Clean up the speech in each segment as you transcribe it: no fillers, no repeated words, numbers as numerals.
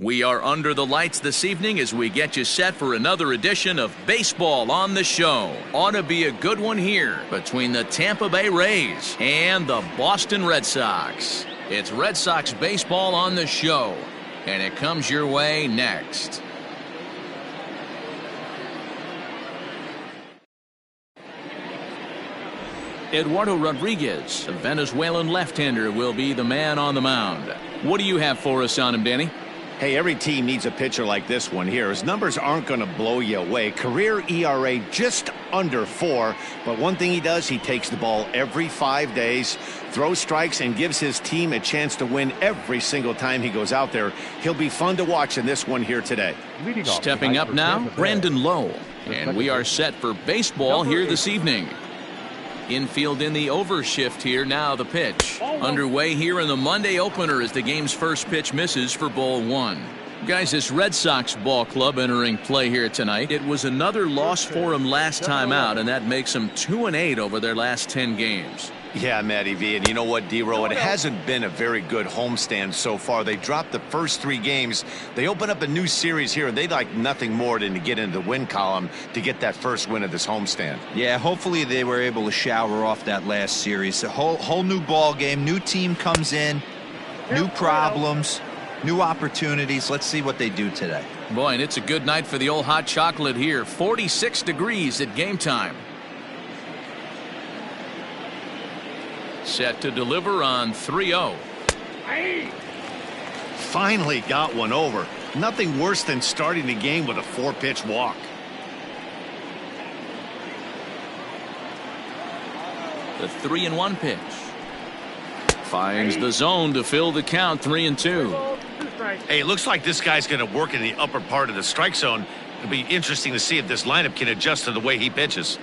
We are under the lights this evening as we get you set for another edition of Baseball on the Show. Ought to be a good one here between the Tampa Bay Rays and the Boston Red Sox. It's Red Sox Baseball on the Show, and it comes your way next. Eduardo Rodriguez, a Venezuelan left-hander, will be the man on the mound. What do you have for us on him, Danny? Hey, every team needs a pitcher like this one here. His numbers aren't going to blow you away. Career ERA just under 4. But one thing he does, he takes the ball every 5 days, throws strikes, and gives his team a chance to win every single time he goes out there. He'll be fun to watch in this one here today. Stepping up now, Brandon Lowe. And we are set for baseball here this evening. Infield in the overshift here. Now the pitch underway here in the Monday opener as the game's first pitch misses for ball 1. Guys, this Red Sox ball club entering play here tonight. It was another loss for them last time out, and that makes them 2-8 over their last 10 games. Yeah, Matty V, and you know what, D-Row, it hasn't been a very good homestand so far. They dropped the first 3 games. They open up a new series here, and they'd like nothing more than to get into the win column to get that first win of this homestand. Yeah, hopefully they were able to shower off that last series. A whole new ball game, new team comes in, new problems, new opportunities. Let's see what they do today. Boy, and it's a good night for the old hot chocolate here. 46 degrees at game time. Set to deliver on 3-0. Finally got one over. Nothing worse than starting the game with a 4-pitch walk. The 3-1 pitch. Finds the zone to fill the count. 3-2. Hey, it looks like this guy's going to work in the upper part of the strike zone. It'll be interesting to see if this lineup can adjust to the way he pitches.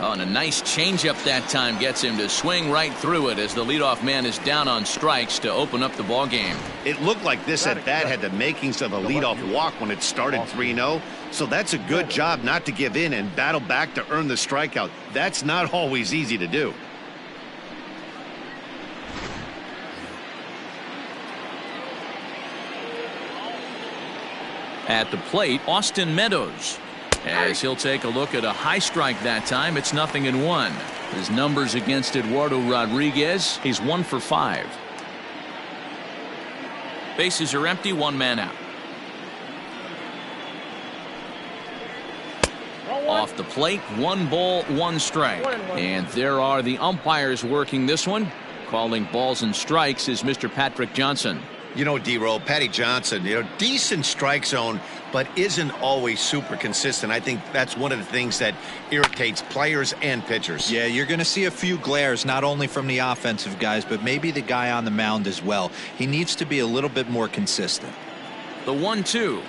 Oh, and a nice changeup that time gets him to swing right through it as the leadoff man is down on strikes to open up the ball game. It looked like this at bat had the makings of a leadoff walk when it started 3-0. So that's a good job not to give in and battle back to earn the strikeout. That's not always easy to do. At the plate, Austin Meadows. As he'll take a look at a high strike that time. It's 0-1. His numbers against Eduardo Rodriguez, he's 1 for 5. Bases are empty, 1 man out. Off the plate, 1 ball, 1 strike. And there are the umpires working this one. Calling balls and strikes is Mr. Patrick Johnson. You know, D-Roll, Patty Johnson, decent strike zone, but isn't always super consistent. I think that's one of the things that irritates players and pitchers. Yeah, you're going to see a few glares, not only from the offensive guys, but maybe the guy on the mound as well. He needs to be a little bit more consistent. The 1-2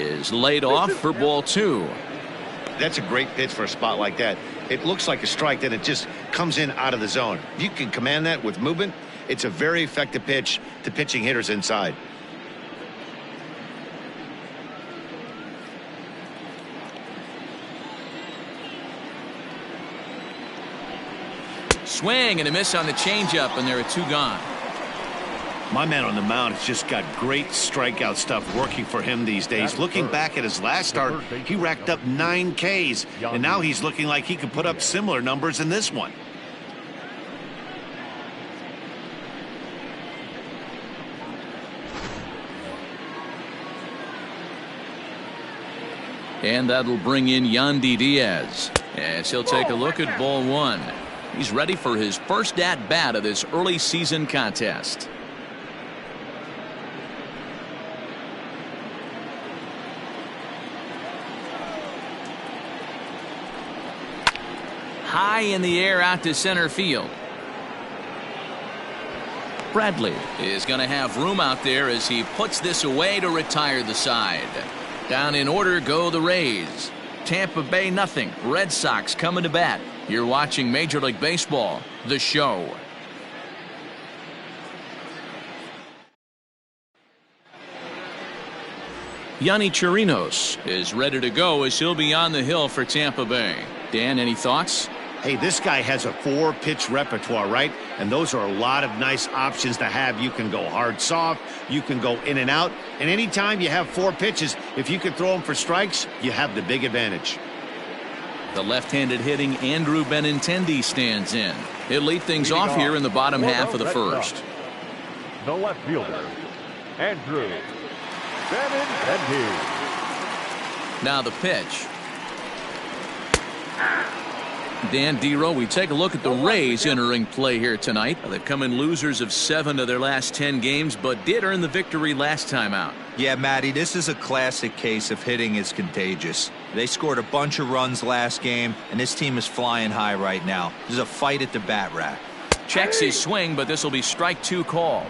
is laid off for ball 2. That's a great pitch for a spot like that. It looks like a strike, then it just comes in out of the zone. If you can command that with movement, it's a very effective pitch to pitching hitters inside. Swing and a miss on the changeup, and there are 2 gone. My man on the mound has just got great strikeout stuff working for him these days. Looking back at his last start, he racked up 9 Ks, and now he's looking like he could put up similar numbers in this one. And that'll bring in Yandy Diaz as he'll take a look at ball 1. He's ready for his first at-bat of this early season contest. High in the air out to center field. Bradley is going to have room out there as he puts this away to retire the side. Down in order go the Rays. Tampa Bay nothing. Red Sox coming to bat. You're watching Major League Baseball, the show. Yonny Chirinos is ready to go as he'll be on the hill for Tampa Bay. Dan, any thoughts? Hey, this guy has a 4-pitch repertoire, right? And those are a lot of nice options to have. You can go hard, soft. You can go in and out. And anytime you have 4 pitches, if you can throw them for strikes, you have the big advantage. The left-handed hitting Andrew Benintendi stands in. He'll lead things off here in the bottom half of the first. The left fielder, Andrew Benintendi. Now the pitch. Dan Dero, we take a look at the Rays entering play here tonight. They've come in losers of 7 of their last 10 games, but did earn the victory last time out. Yeah, Matty, this is a classic case of hitting is contagious. They scored a bunch of runs last game, and this team is flying high right now. There's a fight at the bat rack. Checks his swing, but this will be strike 2 called.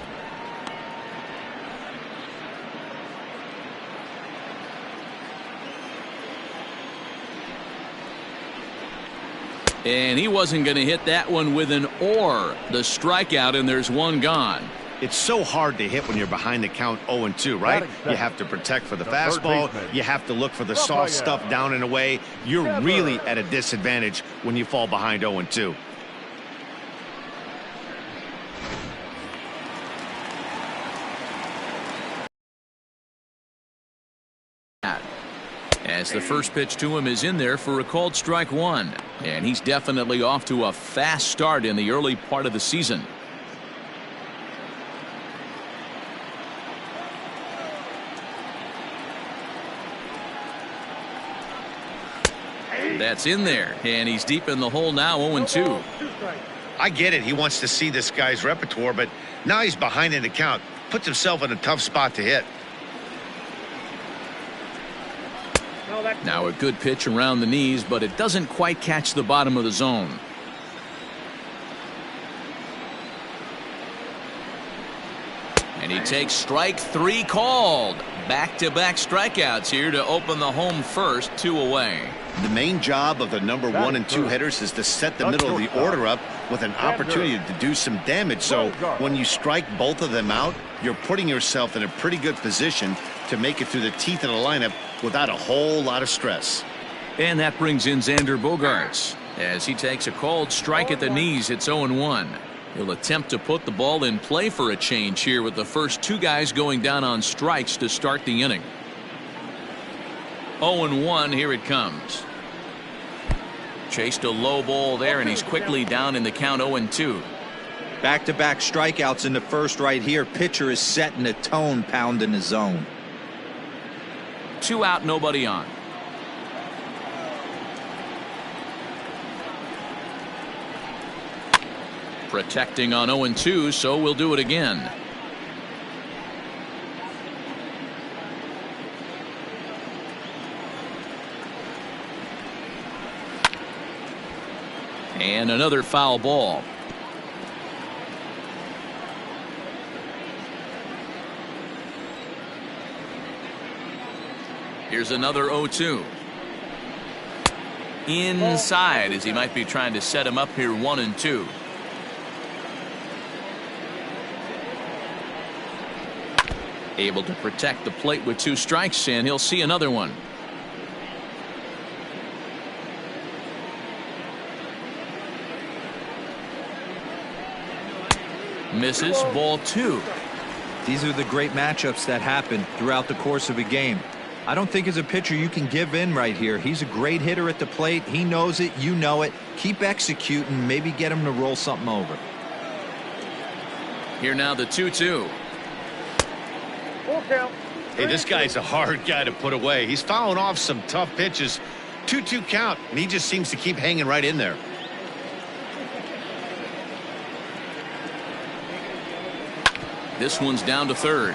And he wasn't going to hit that one with an or. The strikeout, and there's one gone. It's so hard to hit when you're behind the count 0-2, right? You have to protect for the fastball. You have to look for the soft stuff down and away. You're really at a disadvantage when you fall behind 0-2. As the first pitch to him is in there for a called strike 1. And he's definitely off to a fast start in the early part of the season. That's in there, and he's deep in the hole now, 0-2. I get it. He wants to see this guy's repertoire, but now he's behind in the count. Puts himself in a tough spot to hit. Now a good pitch around the knees, but it doesn't quite catch the bottom of the zone. And he takes strike 3 called. Back-to-back strikeouts here to open the home first, 2 away. The main job of the number 1 and 2 hitters is to set the middle of the order up with an opportunity to do some damage. So when you strike both of them out, you're putting yourself in a pretty good position to make it through the teeth of the lineup without a whole lot of stress. And that brings in Xander Bogaerts as he takes a called strike at the knees. It's 0-1. He'll attempt to put the ball in play for a change here with the first 2 guys going down on strikes to start the inning. 0-1, here it comes. Chased a low ball there, and he's quickly down in the count 0-2. Back-to-back strikeouts in the first right here. Pitcher is setting the tone, pounding the zone. 2 out, nobody on. Protecting on 0-2, so we'll do it again. And another foul ball. Here's another 0-2. Inside, as he might be trying to set him up here, 1-2. Able to protect the plate with 2 strikes, and he'll see another one. Misses, ball 2. These are the great matchups that happen throughout the course of a game. I don't think as a pitcher you can give in right here. He's a great hitter at the plate. He knows it. You know it. Keep executing. Maybe get him to roll something over. Here now the 2-2. Hey, this guy's a hard guy to put away. He's fouling off some tough pitches. 2-2 count, and he just seems to keep hanging right in there. This one's down to third.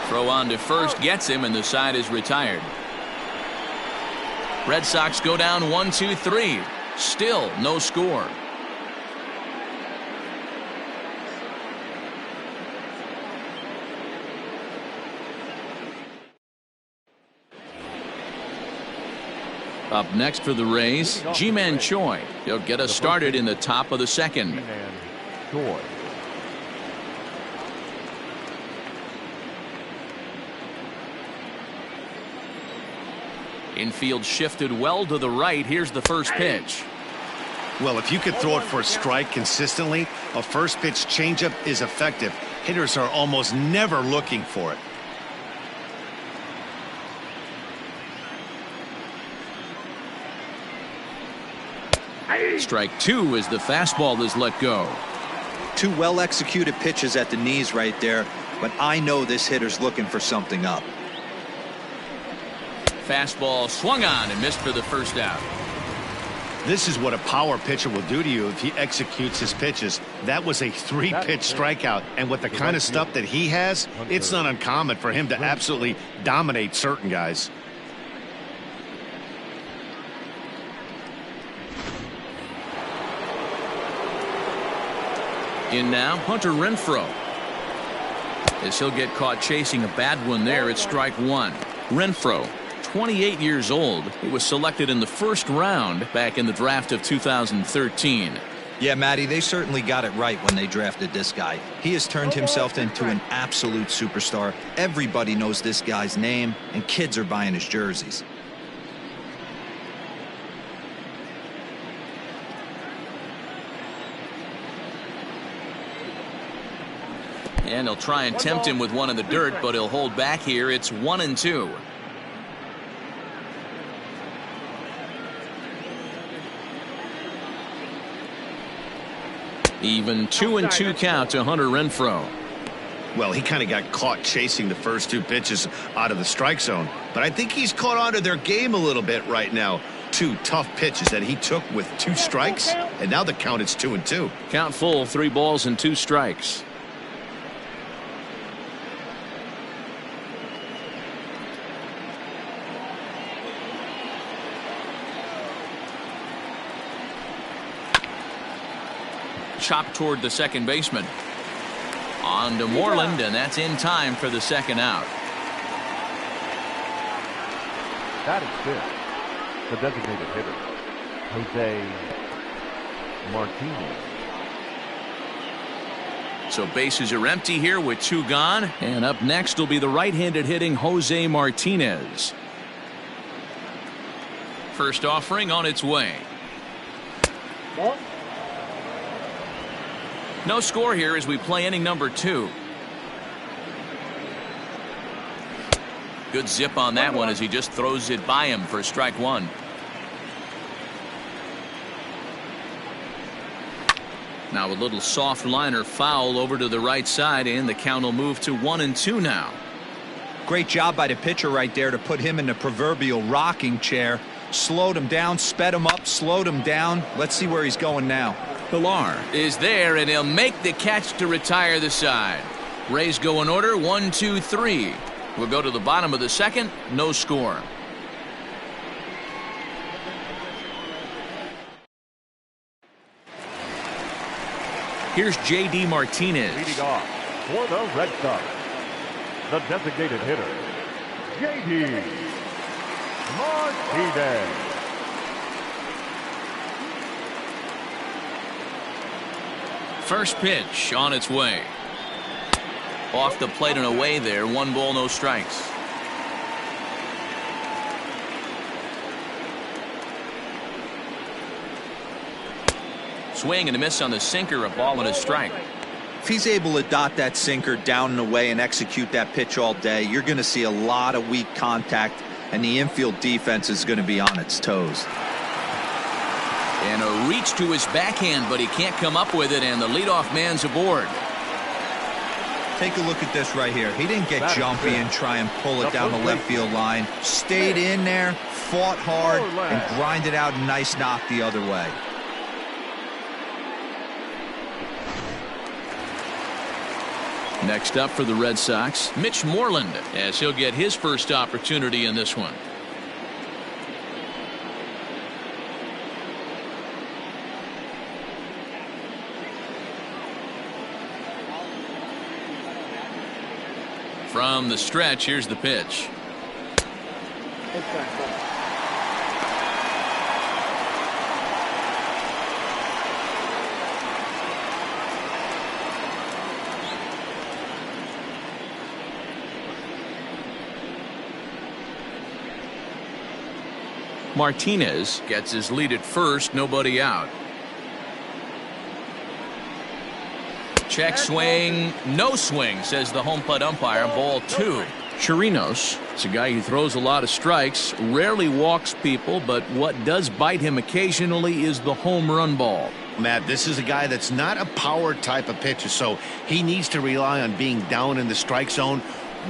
Throw on to first gets him, and the side is retired. Red Sox go down 1-2-3. Still no score. Up next for the Rays, Ji-Man Choi. He'll get us started in the top of the second. Ji-Man Choi. Infield shifted well to the right. Here's the first pitch. Well, if you could throw it for a strike consistently, a first pitch changeup is effective. Hitters are almost never looking for it. Strike two as the fastball is let go. Two well-executed pitches at the knees right there, but I know this hitter's looking for something up. Fastball swung on and missed for the first out. This is what a power pitcher will do to you if he executes his pitches. That was a three-pitch strikeout, and with the kind of stuff that he has, it's not uncommon for him to absolutely dominate certain guys. In now, Hunter Renfroe. As he'll get caught chasing a bad one there, it's strike one. Renfroe, 28 years old. He was selected in the first round back in the draft of 2013. Yeah, Matty, they certainly got it right when they drafted this guy. He has turned himself into an absolute superstar. Everybody knows this guy's name, and kids are buying his jerseys. And he'll try and tempt him with one in the dirt, but he'll hold back here. It's 1-2. Even 2-2 count to Hunter Renfroe. Well, he kind of got caught chasing the first two pitches out of the strike zone, but I think he's caught on to their game a little bit right now. Two tough pitches that he took with two strikes, and now the count is 2-2. Count full, 3 balls and 2 strikes. Chopped toward the second baseman. On to Moreland, and that's in time for the second out. That is fifth. The designated hitter, Jose Martinez. So bases are empty here with 2 gone. And up next will be the right-handed hitting Jose Martinez. First offering on its way. No score here as we play inning number 2. Good zip on that one as he just throws it by him for strike one. Now a little soft liner foul over to the right side, and the count will move to 1-2 now. Great job by the pitcher right there to put him in the proverbial rocking chair. Slowed him down, sped him up, slowed him down. Let's see where he's going now. Pilar is there, and he'll make the catch to retire the side. Rays go in order, 1, 2, 3. We'll go to the bottom of the second, no score. Here's J.D. Martinez. Leading off for the Red Sox, the designated hitter, J.D. Martinez. First pitch on its way. Off the plate and away there. 1 ball, no strikes. Swing and a miss on the sinker. A ball and a strike. If he's able to dot that sinker down and away and execute that pitch all day, you're going to see a lot of weak contact, and the infield defense is going to be on its toes. And a reach to his backhand, but he can't come up with it, and the leadoff man's aboard. Take a look at this right here. He didn't get jumpy and try and pull it down the left field line. Stayed in there, fought hard, and grinded out a nice knock the other way. Next up for the Red Sox, Mitch Moreland, as he'll get his first opportunity in this one. From the stretch, here's the pitch. Martinez gets his lead at first, nobody out. Check swing, no swing, says the home plate umpire. Ball 2. Chirinos, it's a guy who throws a lot of strikes, rarely walks people, but what does bite him occasionally is the home run ball. Matt, this is a guy that's not a power type of pitcher, so he needs to rely on being down in the strike zone.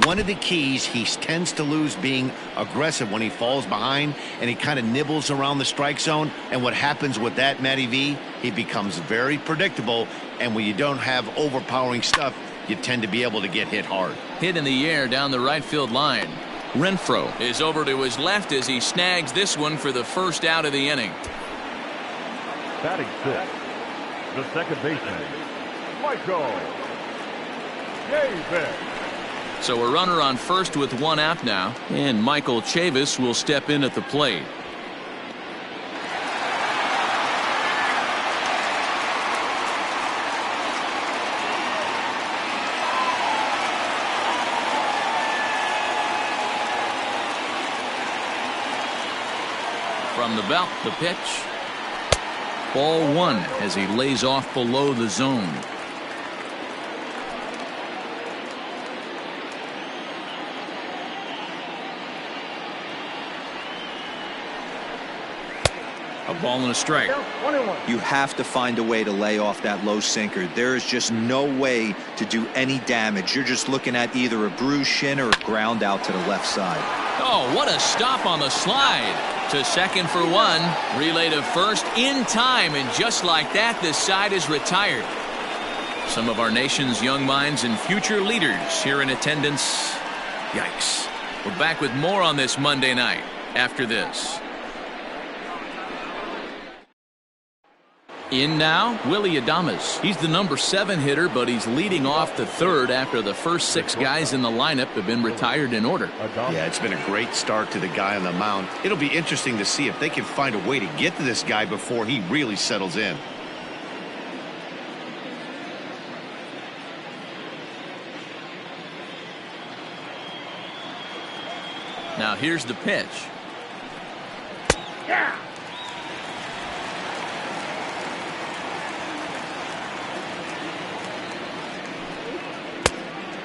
One of the keys, he tends to lose being aggressive when he falls behind, and he kind of nibbles around the strike zone. And what happens with that, Matty V, he becomes very predictable, and when you don't have overpowering stuff, you tend to be able to get hit hard. Hit in the air down the right field line. Renfroe is over to his left as he snags this one for the first out of the inning. Batting 6, the second baseman, Michael Chavis. So a runner on first with one out now, and Michael Chavis will step in at the plate. From the belt, the pitch. Ball 1 as he lays off below the zone. A ball and a strike. You have to find a way to lay off that low sinker. There is just no way to do any damage. You're just looking at either a bruised shin or a ground out to the left side. Oh, what a stop on the slide. To second for 1. Relay to first in time, and just like that, this side is retired. Some of our nation's young minds and future leaders here in attendance. Yikes. We're back with more on this Monday night after this. In now, Willy Adames. He's the number 7 hitter, but he's leading off the third after the first 6 guys in the lineup have been retired in order. Yeah, it's been a great start to the guy on the mound. It'll be interesting to see if they can find a way to get to this guy before he really settles in. Now here's the pitch. Yeah.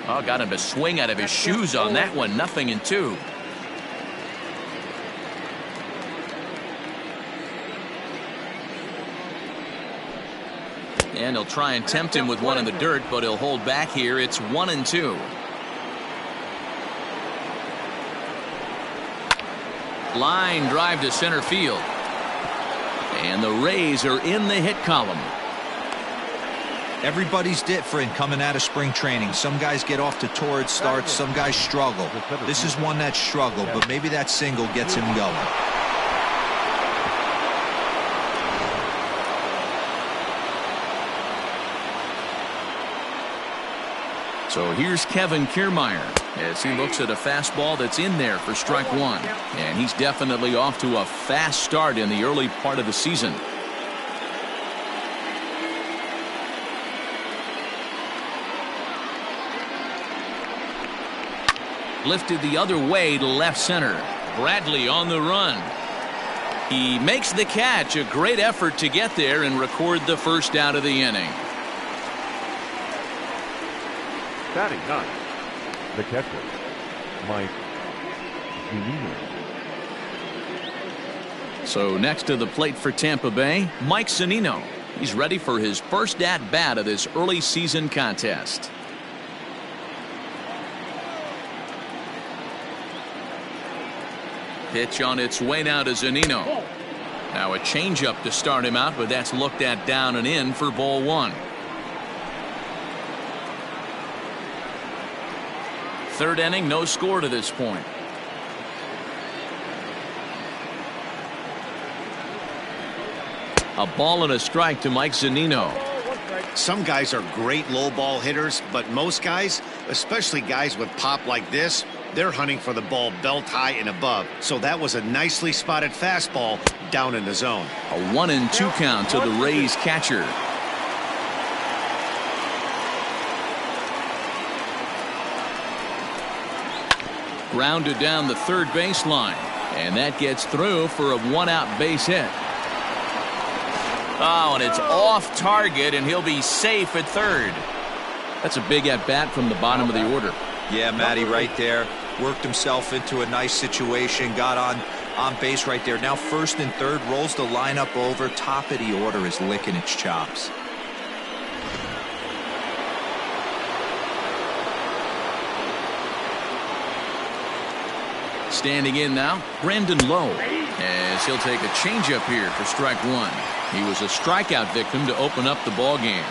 Oh, got him to swing out of his shoes on that one. 0-2. And he'll try and tempt him with one in the dirt, but he'll hold back here. It's 1-2. Line drive to center field. And the Rays are in the hit column. Everybody's different coming out of spring training. Some guys get off to torrid starts. Some guys struggle. This is one that struggled, but maybe that single gets him going. So here's Kevin Kiermaier as he looks at a fastball that's in there for strike 1. And he's definitely off to a fast start in the early part of the season. Lifted the other way to left center. Bradley on the run. He makes the catch. A great effort to get there and record the first out of the inning. Batting 9, the catcher, Mike Zunino. So next to the plate for Tampa Bay, Mike Zunino. He's ready for his first at-bat of this early season contest. Pitch on its way now to Zunino. Now a changeup to start him out, but that's looked at down and in for ball 1. Third inning, no score to this point. A ball and a strike to Mike Zunino. Some guys are great low ball hitters, but most guys, especially guys with pop like this, they're hunting for the ball belt high and above. So that was a nicely spotted fastball down in the zone. A 1-2 count to the Rays catcher. Grounded down the third baseline. And that gets through for a one-out base hit. Oh, and it's off target, and he'll be safe at third. That's a big at-bat from the bottom of the order. Yeah, Matty, right there. Worked himself into a nice situation. Got on base right there. Now first and third, rolls the lineup over. Top of the order is licking its chops. Standing in now, Brandon Lowe, as he'll take a changeup here for strike one. He was a strikeout victim to open up the ball game.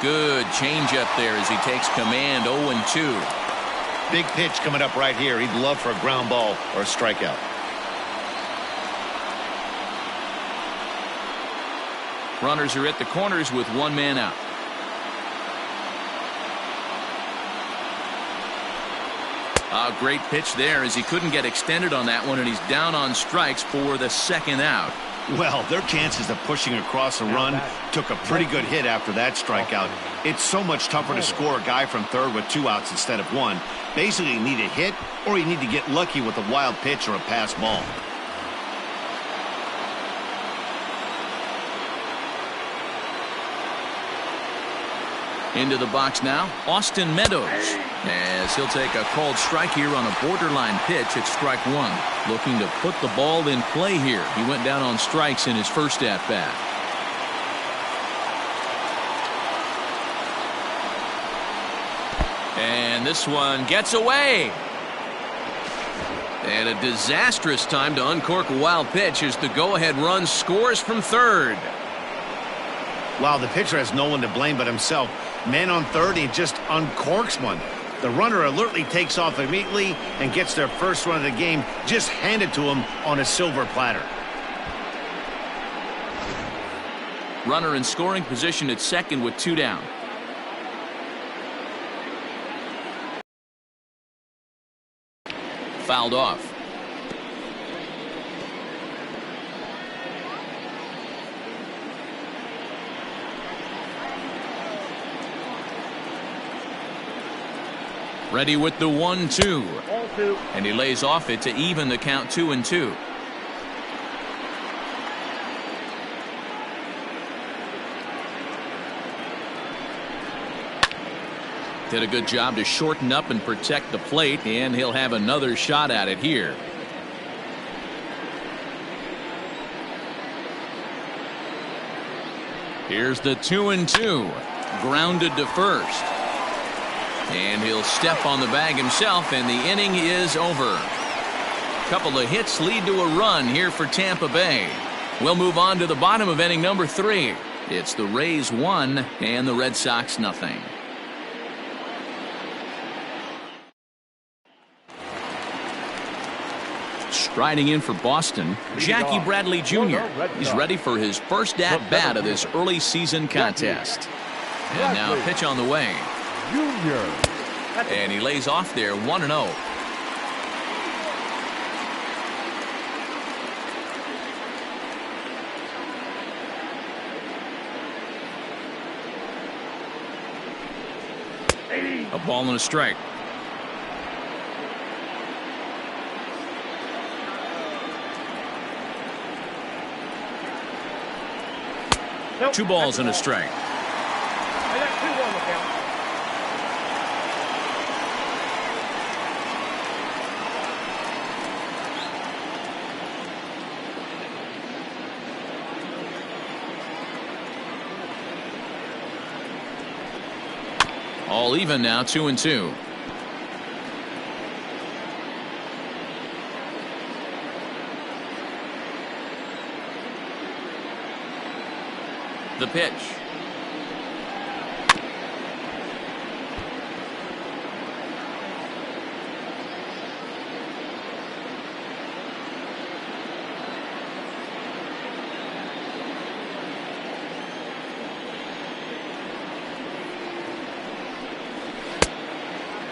Good changeup there as he takes command. 0-2. Big pitch coming up right here. He'd love for a ground ball or a strikeout. Runners are at the corners with one man out. A great pitch there as he couldn't get extended on that one, and he's down on strikes for the second out. Well, their chances of pushing across a run took a pretty good hit after that strikeout. It's so much tougher to score a guy from third with 2 outs instead of 1. Basically, you need a hit or you need to get lucky with a wild pitch or a pass ball. Into the box now, Austin Meadows, as he'll take a called strike here on a borderline pitch at strike one. Looking to put the ball in play here. He went down on strikes in his first at-bat. And this one gets away. And a disastrous time to uncork a wild pitch as the go-ahead run scores from third. Wow, the pitcher has no one to blame but himself. Man on third, he just uncorks one. The runner alertly takes off immediately and gets their first run of the game just handed to him on a silver platter. Runner in scoring position at second with 2 down. Fouled off. Ready with the 1-2. And he lays off it to even the count 2-2. Did a good job to shorten up and protect the plate, and he'll have another shot at it here. Here's the 2-2. Grounded to first. And he'll step on the bag himself, and the inning is over. A couple of hits lead to a run here for Tampa Bay. We'll move on to the bottom of inning number 3. It's the Rays 1 and the Red Sox nothing. Striding in for Boston, Jackie Bradley Jr. He's ready for his first at-bat of this early season contest. And now a pitch on the way. And he lays off there 1-0. A ball and a strike. Nope. 2 balls and a strike. I got 2 on the count. All even now, 2-2. The pitch.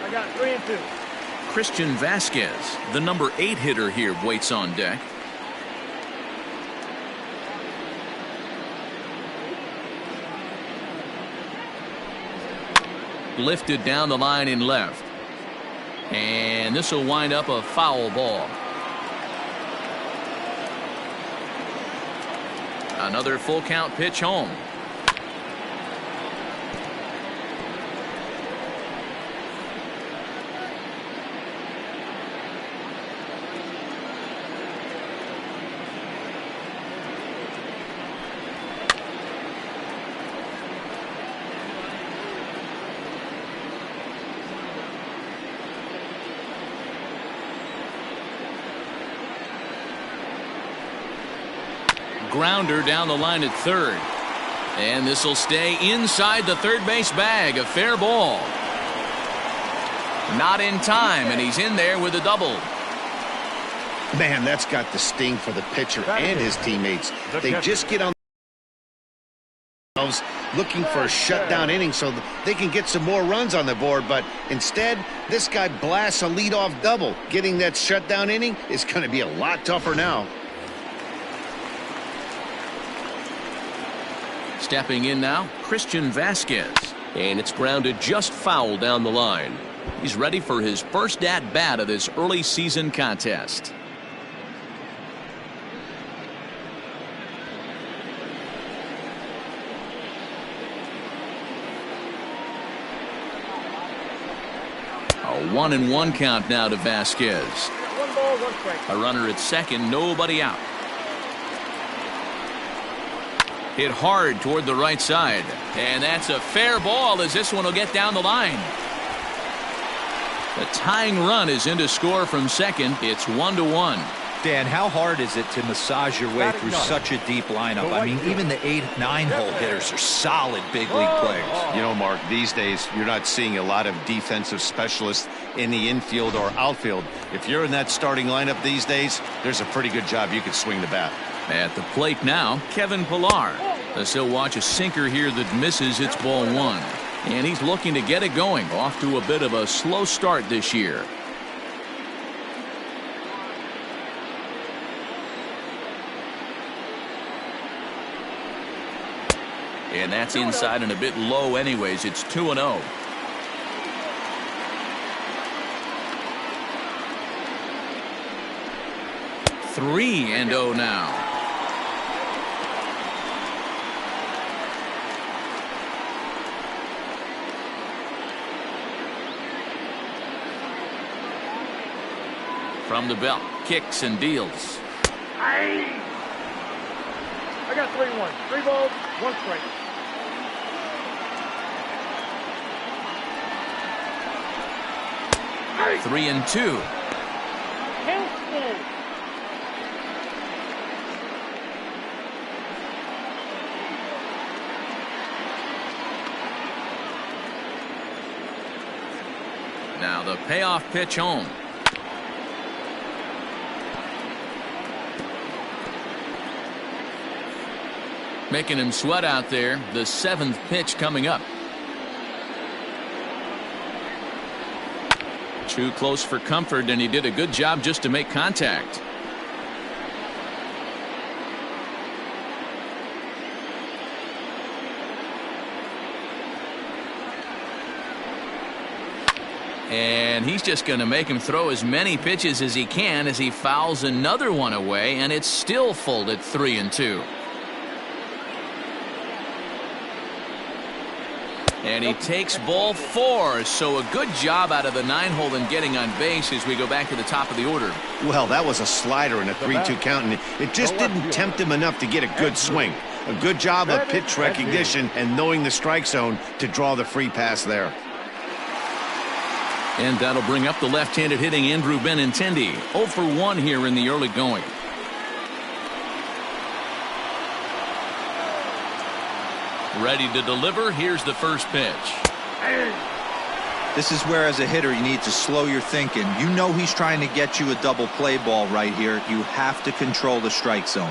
I got 3-2. Christian Vasquez, the number 8 hitter here, waits on deck. lifted down the line in left. And this will wind up a foul ball. Another full count pitch home. Grounder down the line at third. And this will stay inside the third base bag. A fair ball. Not in time, and he's in there with a double. Man, that's got the sting for the pitcher and his teammates. They just get on themselves looking for a shutdown inning so they can get some more runs on the board, but instead, this guy blasts a leadoff double. Getting that shutdown inning is going to be a lot tougher now. Stepping in now, Christian Vasquez. And it's grounded just foul down the line. He's ready for his first at-bat of this early season contest. A 1-1 count now to Vasquez. 1 ball, 1 strike. A runner at second, nobody out. Hit hard toward the right side. And that's a fair ball as this one will get down the line. The tying run is in to score from second. It's 1-1. Dan, how hard is it to massage your way through such a deep lineup? I mean, even the 8-9 hole hitters are solid big league players. You know, Mark, these days you're not seeing a lot of defensive specialists in the infield or outfield. If you're in that starting lineup these days, there's a pretty good job you could swing the bat. At the plate now, Kevin Pillar. As he'll watch a sinker here that misses. It's ball 1. And he's looking to get it going. Off to a bit of a slow start this year. And that's inside and a bit low anyways. It's 2-0. Three and 0 now. From the belt, kicks and deals. I got 3-1. 3 balls, 1 strike. Hey. 3-2. Now the payoff pitch home. Making him sweat out there. The 7th pitch coming up. Too close for comfort, and he did a good job just to make contact. And he's just going to make him throw as many pitches as he can as he fouls another one away, and it's still full at 3-2. And he takes ball 4, so a good job out of the 9-hole in getting on base as we go back to the top of the order. Well, that was a slider in a 3-2 count, and it just didn't tempt him enough to get a good swing. A good job of pitch recognition and knowing the strike zone to draw the free pass there. And that'll bring up the left-handed hitting Andrew Benintendi. 0 for 1 here in the early going. Ready to deliver. Here's the first pitch. This is where, as a hitter, you need to slow your thinking. You know he's trying to get you a double play ball right here. You have to control the strike zone.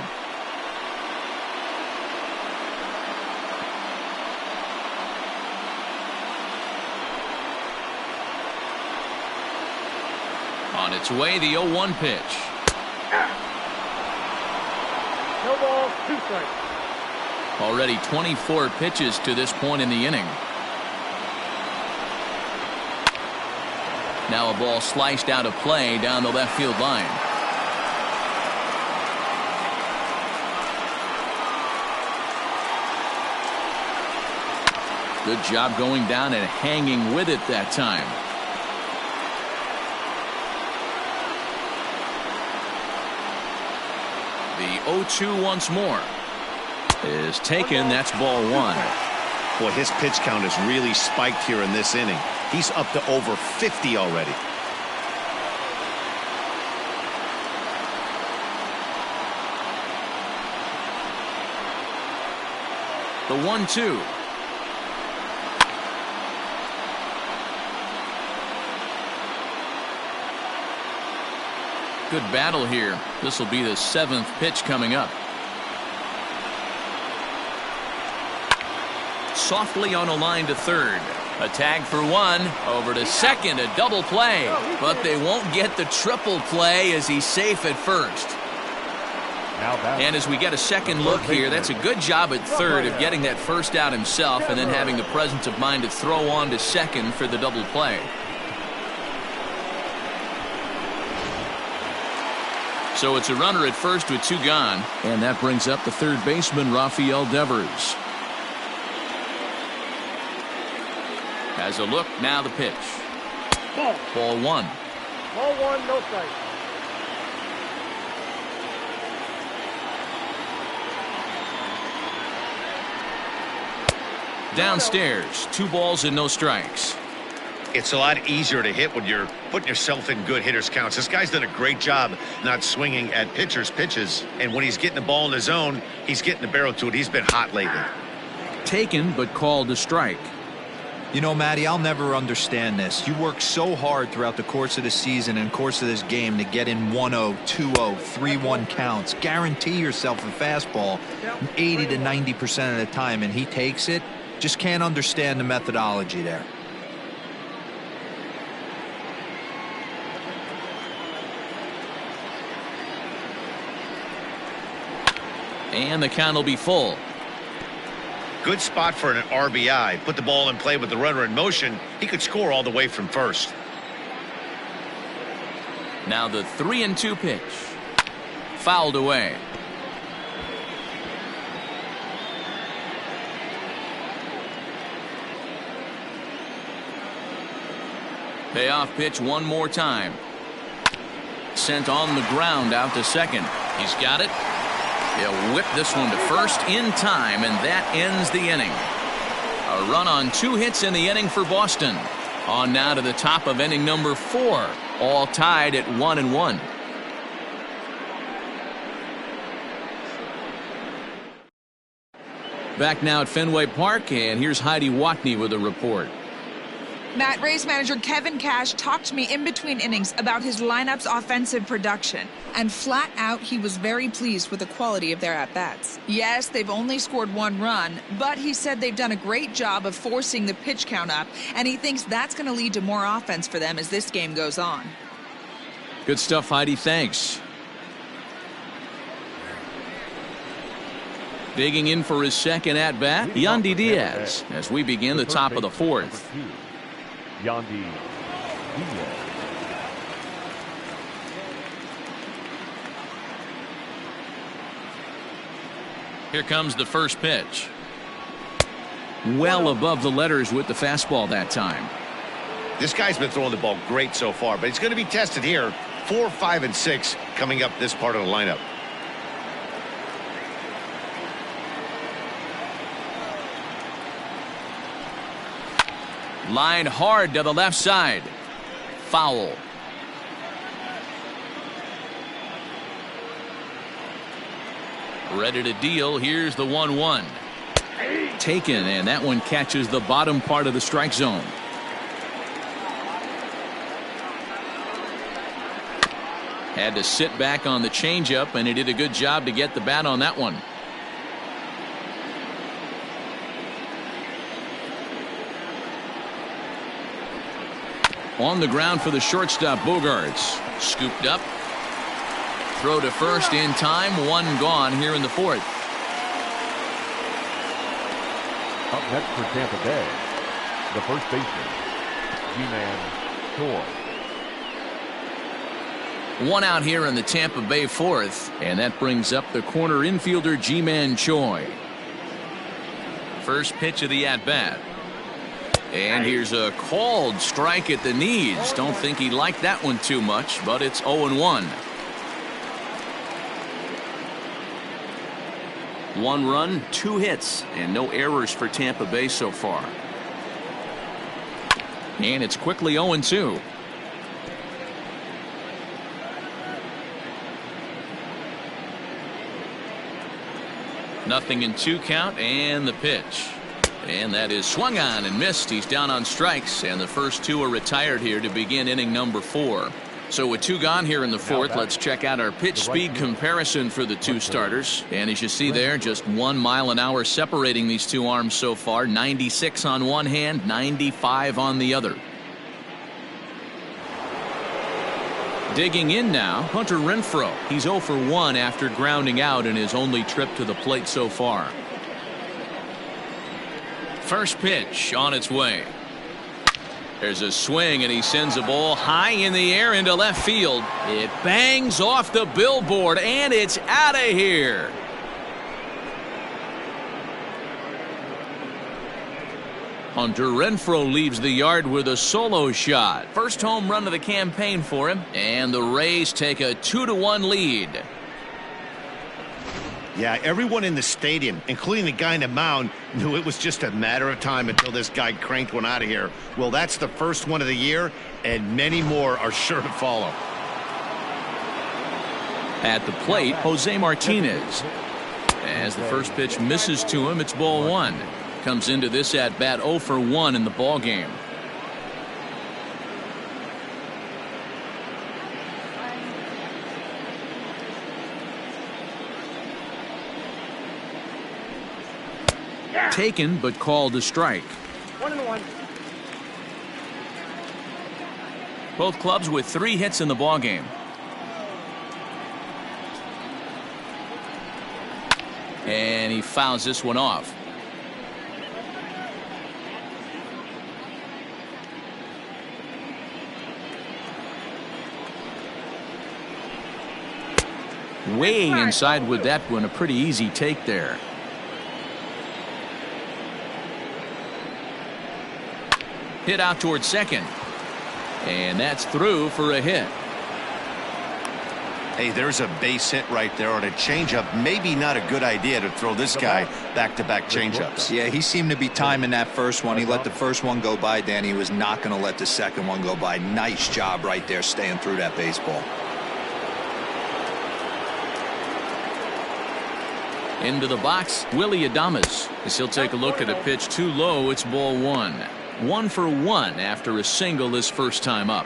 On its way, the 0-1 pitch. No ball, 2 strikes. Already 24 pitches to this point in the inning. Now a ball sliced out of play down the left field line. Good job going down and hanging with it that time. The 0-2 once more is taken. That's ball one. Boy, his pitch count has really spiked here in this inning. He's up to over 50 already. The 1-2. Good battle here. This will be the 7th pitch coming up. Softly on a line to third. A tag for one. Over to second. A double play. But they won't get the triple play as he's safe at first. And as we get a second look here, that's a good job at third of getting that first out himself and then having the presence of mind to throw on to second for the double play. So it's a runner at first with 2 gone. And that brings up the third baseman, Rafael Devers. Has a look, now the pitch. Ball 1. Ball 1, no strike. Downstairs, 2 balls and no strikes. It's a lot easier to hit when you're putting yourself in good hitters counts. This guy's done a great job not swinging at pitchers' pitches. And when he's getting the ball in his zone, he's getting the barrel to it. He's been hot lately. Taken, but called a strike. You know, Matty, I'll never understand this. You work so hard throughout the course of the season and course of this game to get in 1-0, 2-0, 3-1 counts. Guarantee yourself a fastball 80 to 90% of the time, and he takes it. Just can't understand the methodology there. And the count will be full. Good spot for an RBI. Put the ball in play with the runner in motion. He could score all the way from first. Now the 3-2 pitch. Fouled away. Payoff pitch one more time. Sent on the ground out to second. He's got it. He'll whip this one to first in time, and that ends the inning. A run on 2 hits in the inning for Boston. On now to the top of inning number 4, all tied at 1-1. Back now at Fenway Park, and here's Heidi Watney with a report. Matt, Rays manager Kevin Cash talked to me in between innings about his lineup's offensive production, and flat out he was very pleased with the quality of their at-bats. Yes, they've only scored 1 run, but he said they've done a great job of forcing the pitch count up, and he thinks that's going to lead to more offense for them as this game goes on. Good stuff, Heidi. Thanks. Digging in for his second at-bat, Yandy Diaz, as we begin the top of the 4th. Yandy Diaz. Here comes the first pitch. Well above the letters with the fastball that time. This guy's been throwing the ball great so far, but he's going to be tested here. 4, 5, and 6 coming up this part of the lineup. Line hard to the left side. Foul. Ready to deal. Here's the 1-1. Taken, and that one catches the bottom part of the strike zone. Had to sit back on the changeup, and he did a good job to get the bat on that one. On the ground for the shortstop, Bogaerts. Scooped up. Throw to first in time. 1 gone here in the 4th. Up next for Tampa Bay, the first baseman, G-Man Choi. One out here in the Tampa Bay fourth, and that brings up the corner infielder Ji-Man Choi. First pitch of the at-bat. And here's a called strike at the knees. Don't think he liked that one too much, but it's 0-1. One run, 2 hits, and no errors for Tampa Bay so far. And it's quickly 0-2. Nothing in 2 count, and the pitch. And that is swung on and missed. He's down on strikes, and the first 2 are retired here to begin inning number 4. So with 2 gone here in the fourth, let's check out our pitch speed comparison for the 2 starters. And as you see there, just 1 mile an hour separating these 2 arms so far. 96 on one hand, 95 on the other. Digging in now, Hunter Renfroe. He's 0 for 1 after grounding out in his only trip to the plate so far. First pitch on its way. There's a swing, and he sends a ball high in the air into left field. It bangs off the billboard, and it's out of here. Hunter Renfroe leaves the yard with a solo shot. First home run of the campaign for him, and the Rays take a 2-1 lead. Yeah, everyone in the stadium, including the guy in the mound, knew it was just a matter of time until this guy cranked one out of here. Well, that's the first one of the year, and many more are sure to follow. At the plate, Jose Martinez. As the first pitch misses to him, it's ball 1. Comes into this at bat 0 for 1 in the ball game. Taken but called a strike. 1-1. Both clubs with 3 hits in the ball game. And he fouls this one off. Way inside with that one. A pretty easy take there. Hit out towards second. And that's through for a hit. Hey, there's a base hit right there on a changeup. Maybe not a good idea to throw this guy back-to-back changeups. Yeah, he seemed to be timing that first one. He let the first one go by, Danny. He was not going to let the second one go by. Nice job right there staying through that baseball. Into the box, Willy Adames. As he'll take a look at a pitch too low, it's ball 1. 1 for 1 after a single his first time up.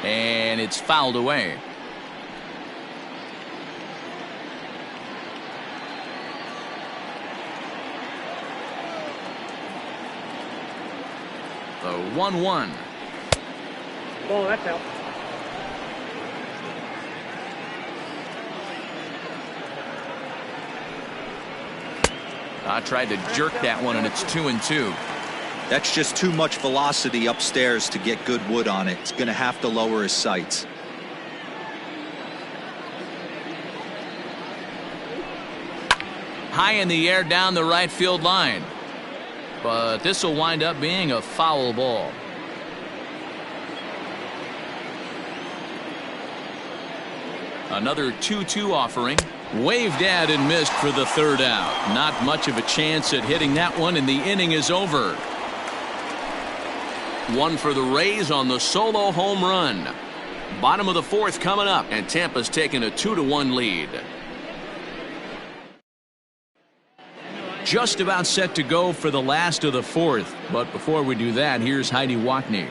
And it's fouled away. The 1-1. Oh, that's out. I tried to jerk that one, and it's 2-2. That's just too much velocity upstairs to get good wood on it. It's going to have to lower his sights. High in the air down the right field line. But this will wind up being a foul ball. Another 2-2 offering. Waved at and missed for the third out. Not much of a chance at hitting that one, and the inning is over. 1 for the Rays on the solo home run. Bottom of the fourth coming up, and Tampa's taking a 2-1 lead. Just about set to go for the last of the fourth. But before we do that, here's Heidi Watney.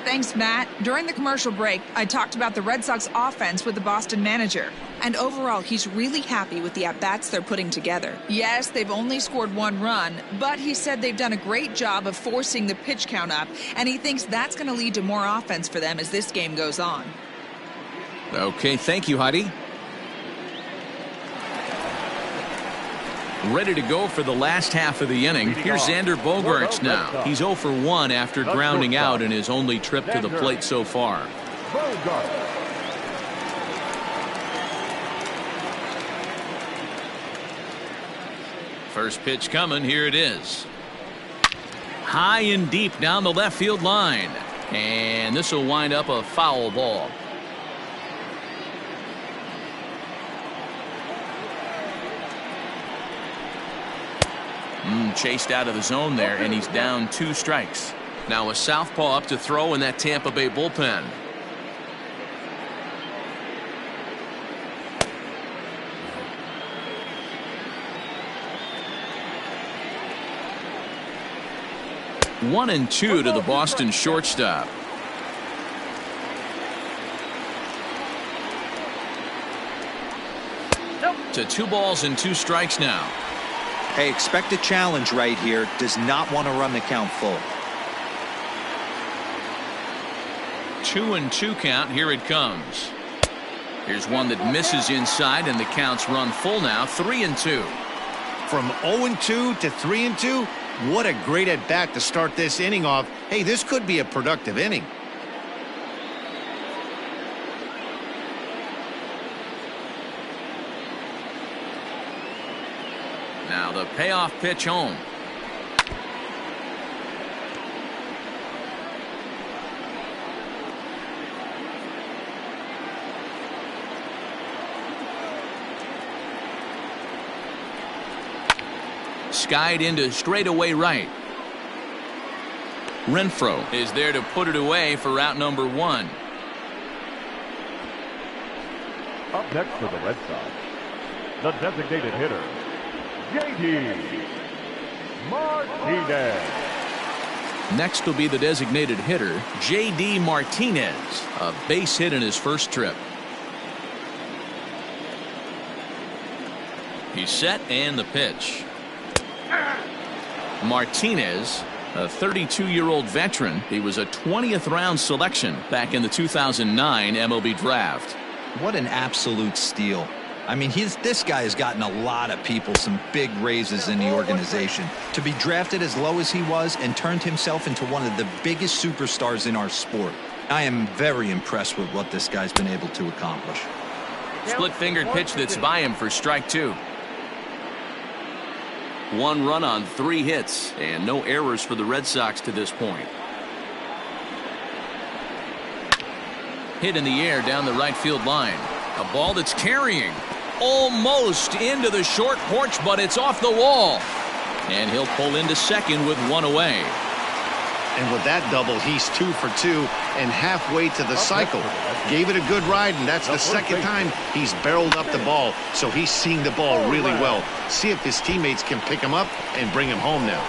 Thanks, Matt. During the commercial break, I talked about the Red Sox offense with the Boston manager. And overall, he's really happy with the at-bats they're putting together. Yes, they've only scored 1 run, but he said they've done a great job of forcing the pitch count up, and he thinks that's going to lead to more offense for them as this game goes on. Okay, thank you, Heidi. Ready to go for the last half of the inning. Here's Xander Bogaerts now. He's 0 for 1 after grounding out in his only trip to the plate so far. First pitch coming. Here it is. High and deep down the left field line. And this will wind up a foul ball. Chased out of the zone there, and he's down 2 strikes. Now a southpaw up to throw in that Tampa Bay bullpen. One and 2 to the Boston shortstop. To 2 balls and 2 strikes now. Hey, expect a challenge right here. Does not want to run the count full. 2-2 count. Here it comes. Here's one that misses inside, and the counts run full now. 3-2. From 0-2 to 3-2, what a great at bat to start this inning off. Hey, this could be a productive inning. Now the payoff pitch home. Skied into straightaway right. Renfroe is there to put it away for out number 1. Up next for the Red Sox, the designated hitter, J.D. Martinez. Next will be the designated hitter, J.D. Martinez. A base hit in his first trip. He's set, and the pitch. Martinez, a 32-year-old veteran. He was a 20th round selection back in the 2009 MLB draft. What an absolute steal. I mean, this guy has gotten a lot of people some big raises in the organization. To be drafted as low as he was and turned himself into one of the biggest superstars in our sport. I am very impressed with what this guy's been able to accomplish. Split-fingered pitch that's by him for strike 2. 1 run on 3 hits, and no errors for the Red Sox to this point. Hit in the air down the right field line. A ball that's carrying almost into the short porch, but it's off the wall. And he'll pull into second with 1 away. And with that double, he's 2 for 2 and halfway to the cycle. Gave it a good ride, and that's the second time he's barreled up the ball. So he's seeing the ball really well. See if his teammates can pick him up and bring him home now.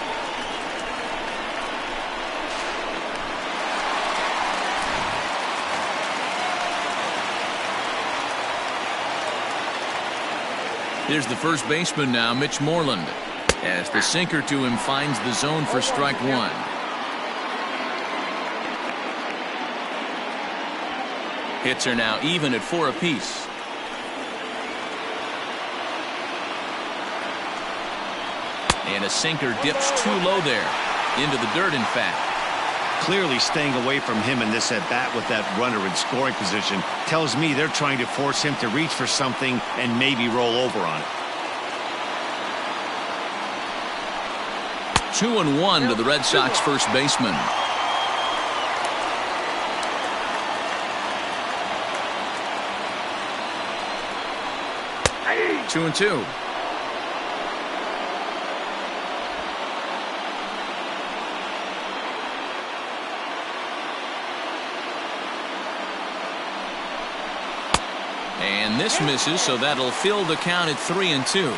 Here's the first baseman now, Mitch Moreland, as the sinker to him finds the zone for strike 1. Hits are now even at 4 apiece. And a sinker dips too low there, into the dirt in fact. Clearly staying away from him in this at-bat with that runner in scoring position tells me they're trying to force him to reach for something and maybe roll over on it. 2-1 to the Red Sox first baseman. Hey. 2-2. And this misses, so that'll fill the count at 3-2.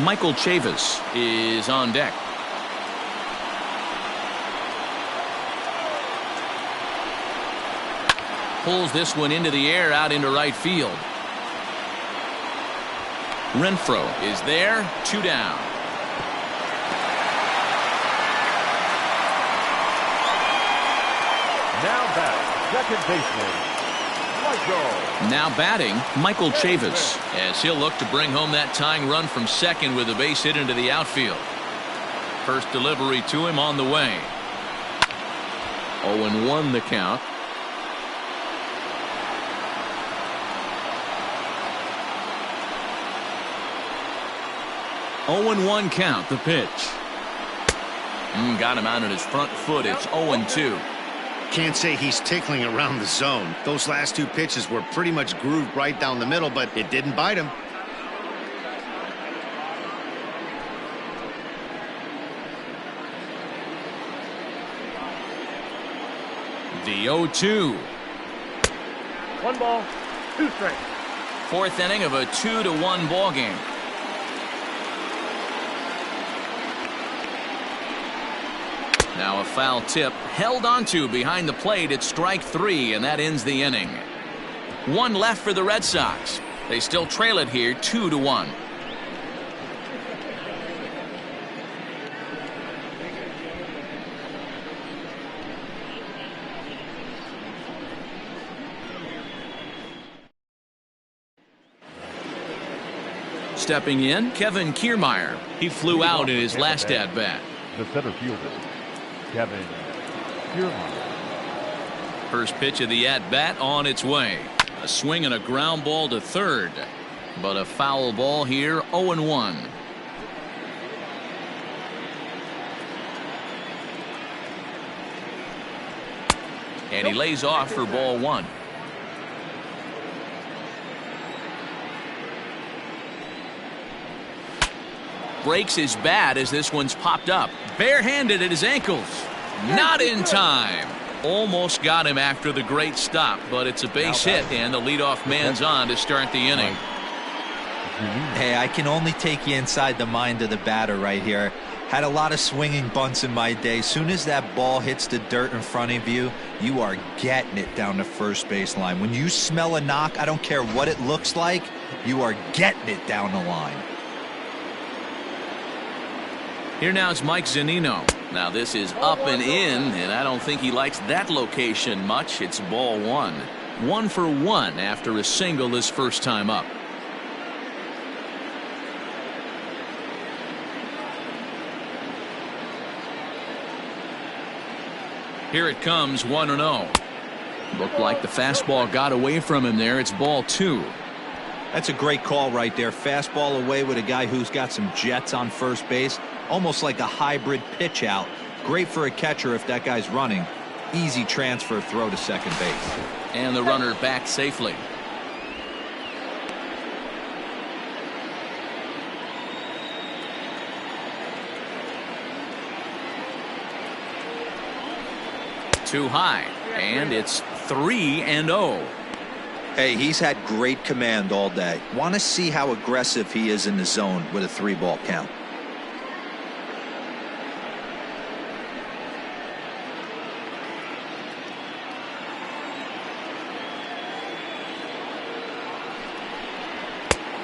Michael Chavis is on deck. Pulls this one into the air out into right field. Renfroe is there, 2 down. Now back, second baseman, Michael. Now batting, Michael Chavis, as he'll look to bring home that tying run from second with a base hit into the outfield. First delivery to him on the way. 0-1 the count. Oh and 1 count, the pitch. Got him out on his front foot. It's 0-2. Can't say he's tickling around the zone. Those last two pitches were pretty much grooved right down the middle, but it didn't bite him. The 0-2. 1 ball, 2 strikes. Fourth inning of a 2-1 ball game. Now a foul tip held onto behind the plate at strike 3, and that ends the inning. 1 left for the Red Sox. They still trail it here 2-1. Stepping in, Kevin Kiermaier. He flew out in his last at-bat. The center fielder, Kevin Kiermaier. First pitch of the at-bat on its way. A swing and a ground ball to third. But a foul ball here, 0-1. And he lays off for ball 1. Breaks his bat as this one's popped up. Barehanded at his ankles. Not in time. Almost got him after the great stop, but it's a base hit, and the leadoff man's on to start the inning. Hey, I can only take you inside the mind of the batter right here. Had a lot of swinging bunts in my day. Soon as that ball hits the dirt in front of you, you are getting it down the first base line. When you smell a knock, I don't care what it looks like, you are getting it down the line. Here now is Mike Zunino. Now this is up and in, and I don't think he likes that location much. It's ball 1. 1 for 1 after a single his first time up. Here it comes, 1-0. Looked like the fastball got away from him there. It's ball 2. That's a great call right there. Fastball away with a guy who's got some jets on first base. Almost like a hybrid pitch out. Great for a catcher if that guy's running. Easy transfer throw to second base. And the runner back safely. Too high. And it's 3-0. Hey, he's had great command all day. Want to see how aggressive he is in the zone with a 3-ball count.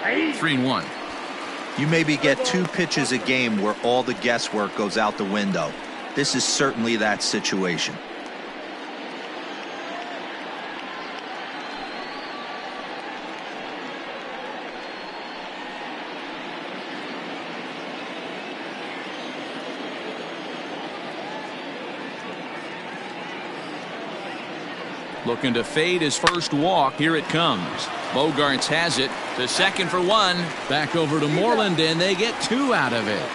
Hey. 3-1. You maybe get 2 pitches a game where all the guesswork goes out the window. This is certainly that situation. Looking to fade his first walk. Here it comes. Bogaerts has it to second for 1. Back over to Moreland, and they get 2 out of it.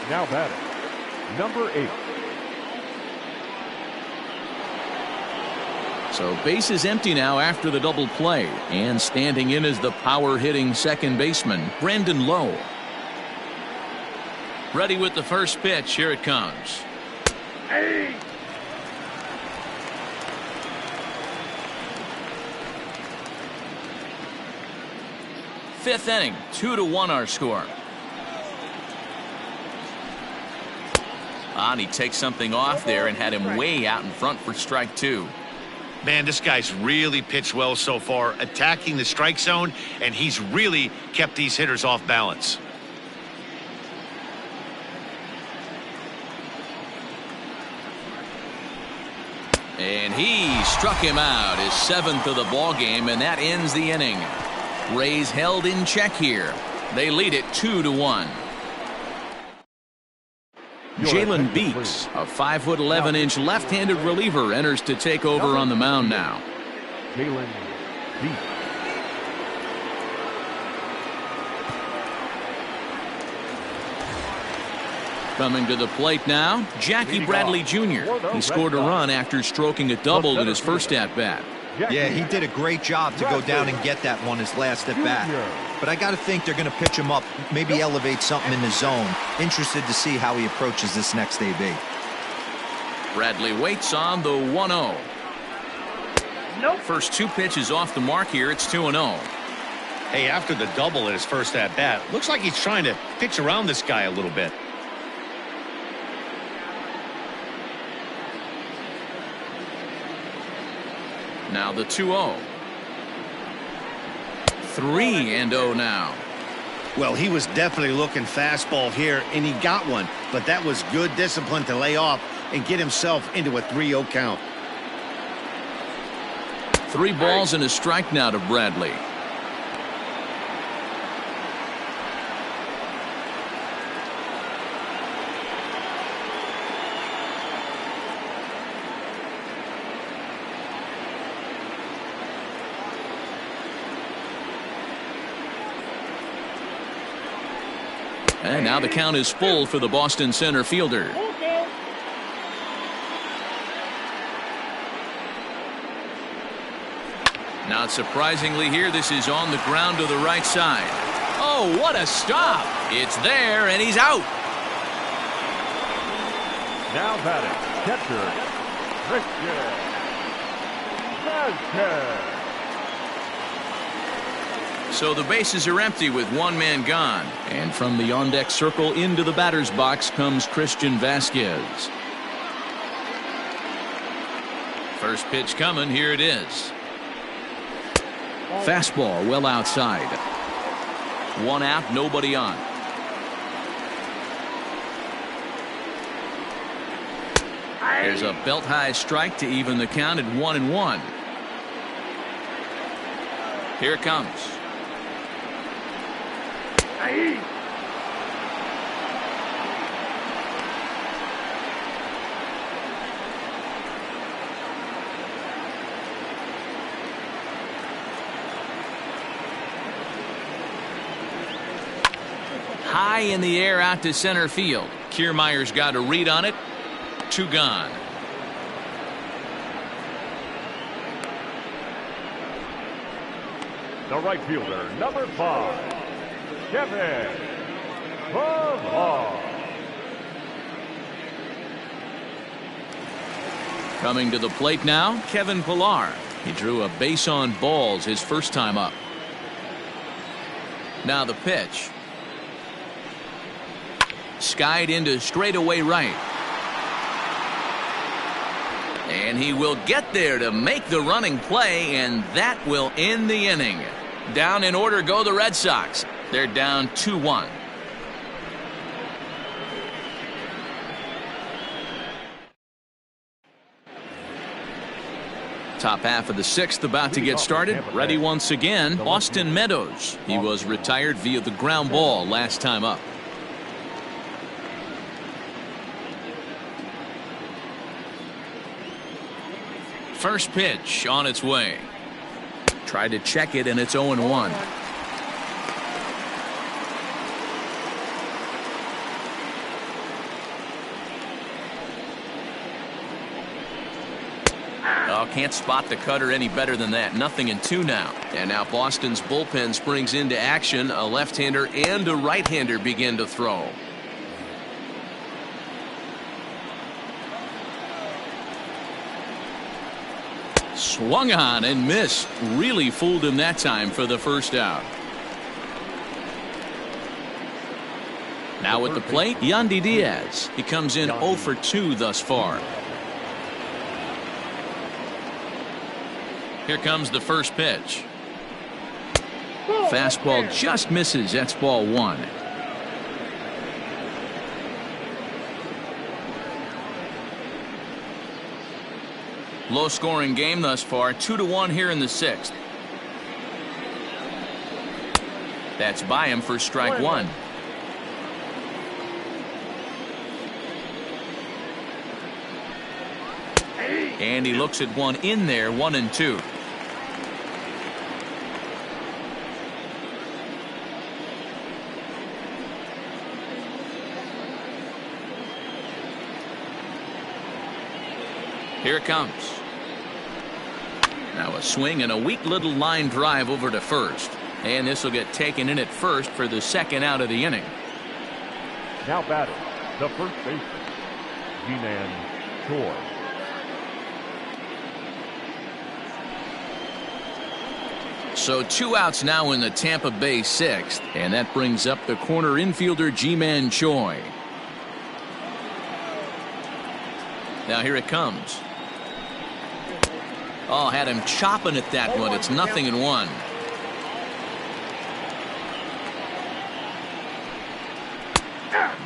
Now batting, number 8. So base is empty now after the double play. And standing in is the power-hitting second baseman, Brandon Lowe. Ready with the first pitch. Here it comes. Hey. Fifth inning, 2-1 our score. And he takes something off there and had him way out in front for strike 2. Man, this guy's really pitched well so far, attacking the strike zone, and he's really kept these hitters off balance. And he struck him out, his 7th of the ball game, and that ends the inning. Rays held in check here. They lead it 2-1. Jalen Beeks, a 5'11" left-handed reliever, enters to take over on the mound now. Jalen Beeks. Coming to the plate now, Jackie Bradley Jr. He scored a run after stroking a double in his first at-bat. Yeah, he did a great job to go down and get that one his last at-bat. But I got to think they're going to pitch him up, maybe elevate something in the zone. Interested to see how he approaches this next AB. Bradley waits on the 1-0. First 2 pitches off the mark here. It's 2-0. Hey, after the double in his first at-bat, looks like he's trying to pitch around this guy a little bit. Now the 2-0. 3-0 now. Well, he was definitely looking fastball here, and he got one. But that was good discipline to lay off and get himself into a 3-0 count. 3 balls and a strike now to Bradley. And now the count is full for the Boston center fielder. Not surprisingly here, this is on the ground to the right side. Oh, what a stop. It's there, and he's out. Now batting, catcher, Christian Vázquez. So the bases are empty with 1 man gone. And from the on-deck circle into the batter's box comes Christian Vázquez. First pitch coming, here it is. Fastball well outside. 1 out, nobody on. There's a belt-high strike to even the count at 1-1. Here it comes. High in the air out to center field. Kiermaier's got a read on it. 2 gone. The right fielder, number 5, Kevin Pillar. Coming to the plate now, Kevin Pillar. He drew a base on balls his first time up. Now the pitch. Skied into straightaway right. And he will get there to make the running play, and that will end the inning. Down in order go the Red Sox. They're down 2-1. Top half of the 6th about to get started. Ready once again, Austin Meadows. He was retired via the ground ball last time up. First pitch on its way. Tried to check it, and it's 0-1. Oh, can't spot the cutter any better than that. 0-2 now. And now Boston's bullpen springs into action. A left-hander and a right-hander begin to throw. Swung on and missed. Really fooled him that time for the first out. Now at the plate, Yandy Diaz. He comes in 0 for 2 thus far. Here comes the first pitch. Fastball just misses. That's ball 1. Low-scoring game thus far, 2-1 here in the 6th. That's by him for strike one. And he looks at one in there, 1-2. Here it comes. Now a swing and a weak little line drive over to first. And this will get taken in at first for the second out of the inning. Now batting, the first baseman, Ji-Man Choi. So 2 outs now in the Tampa Bay 6th. And that brings up the corner infielder Ji-Man Choi. Now here it comes. Oh, had him chopping at that one. It's 0-1.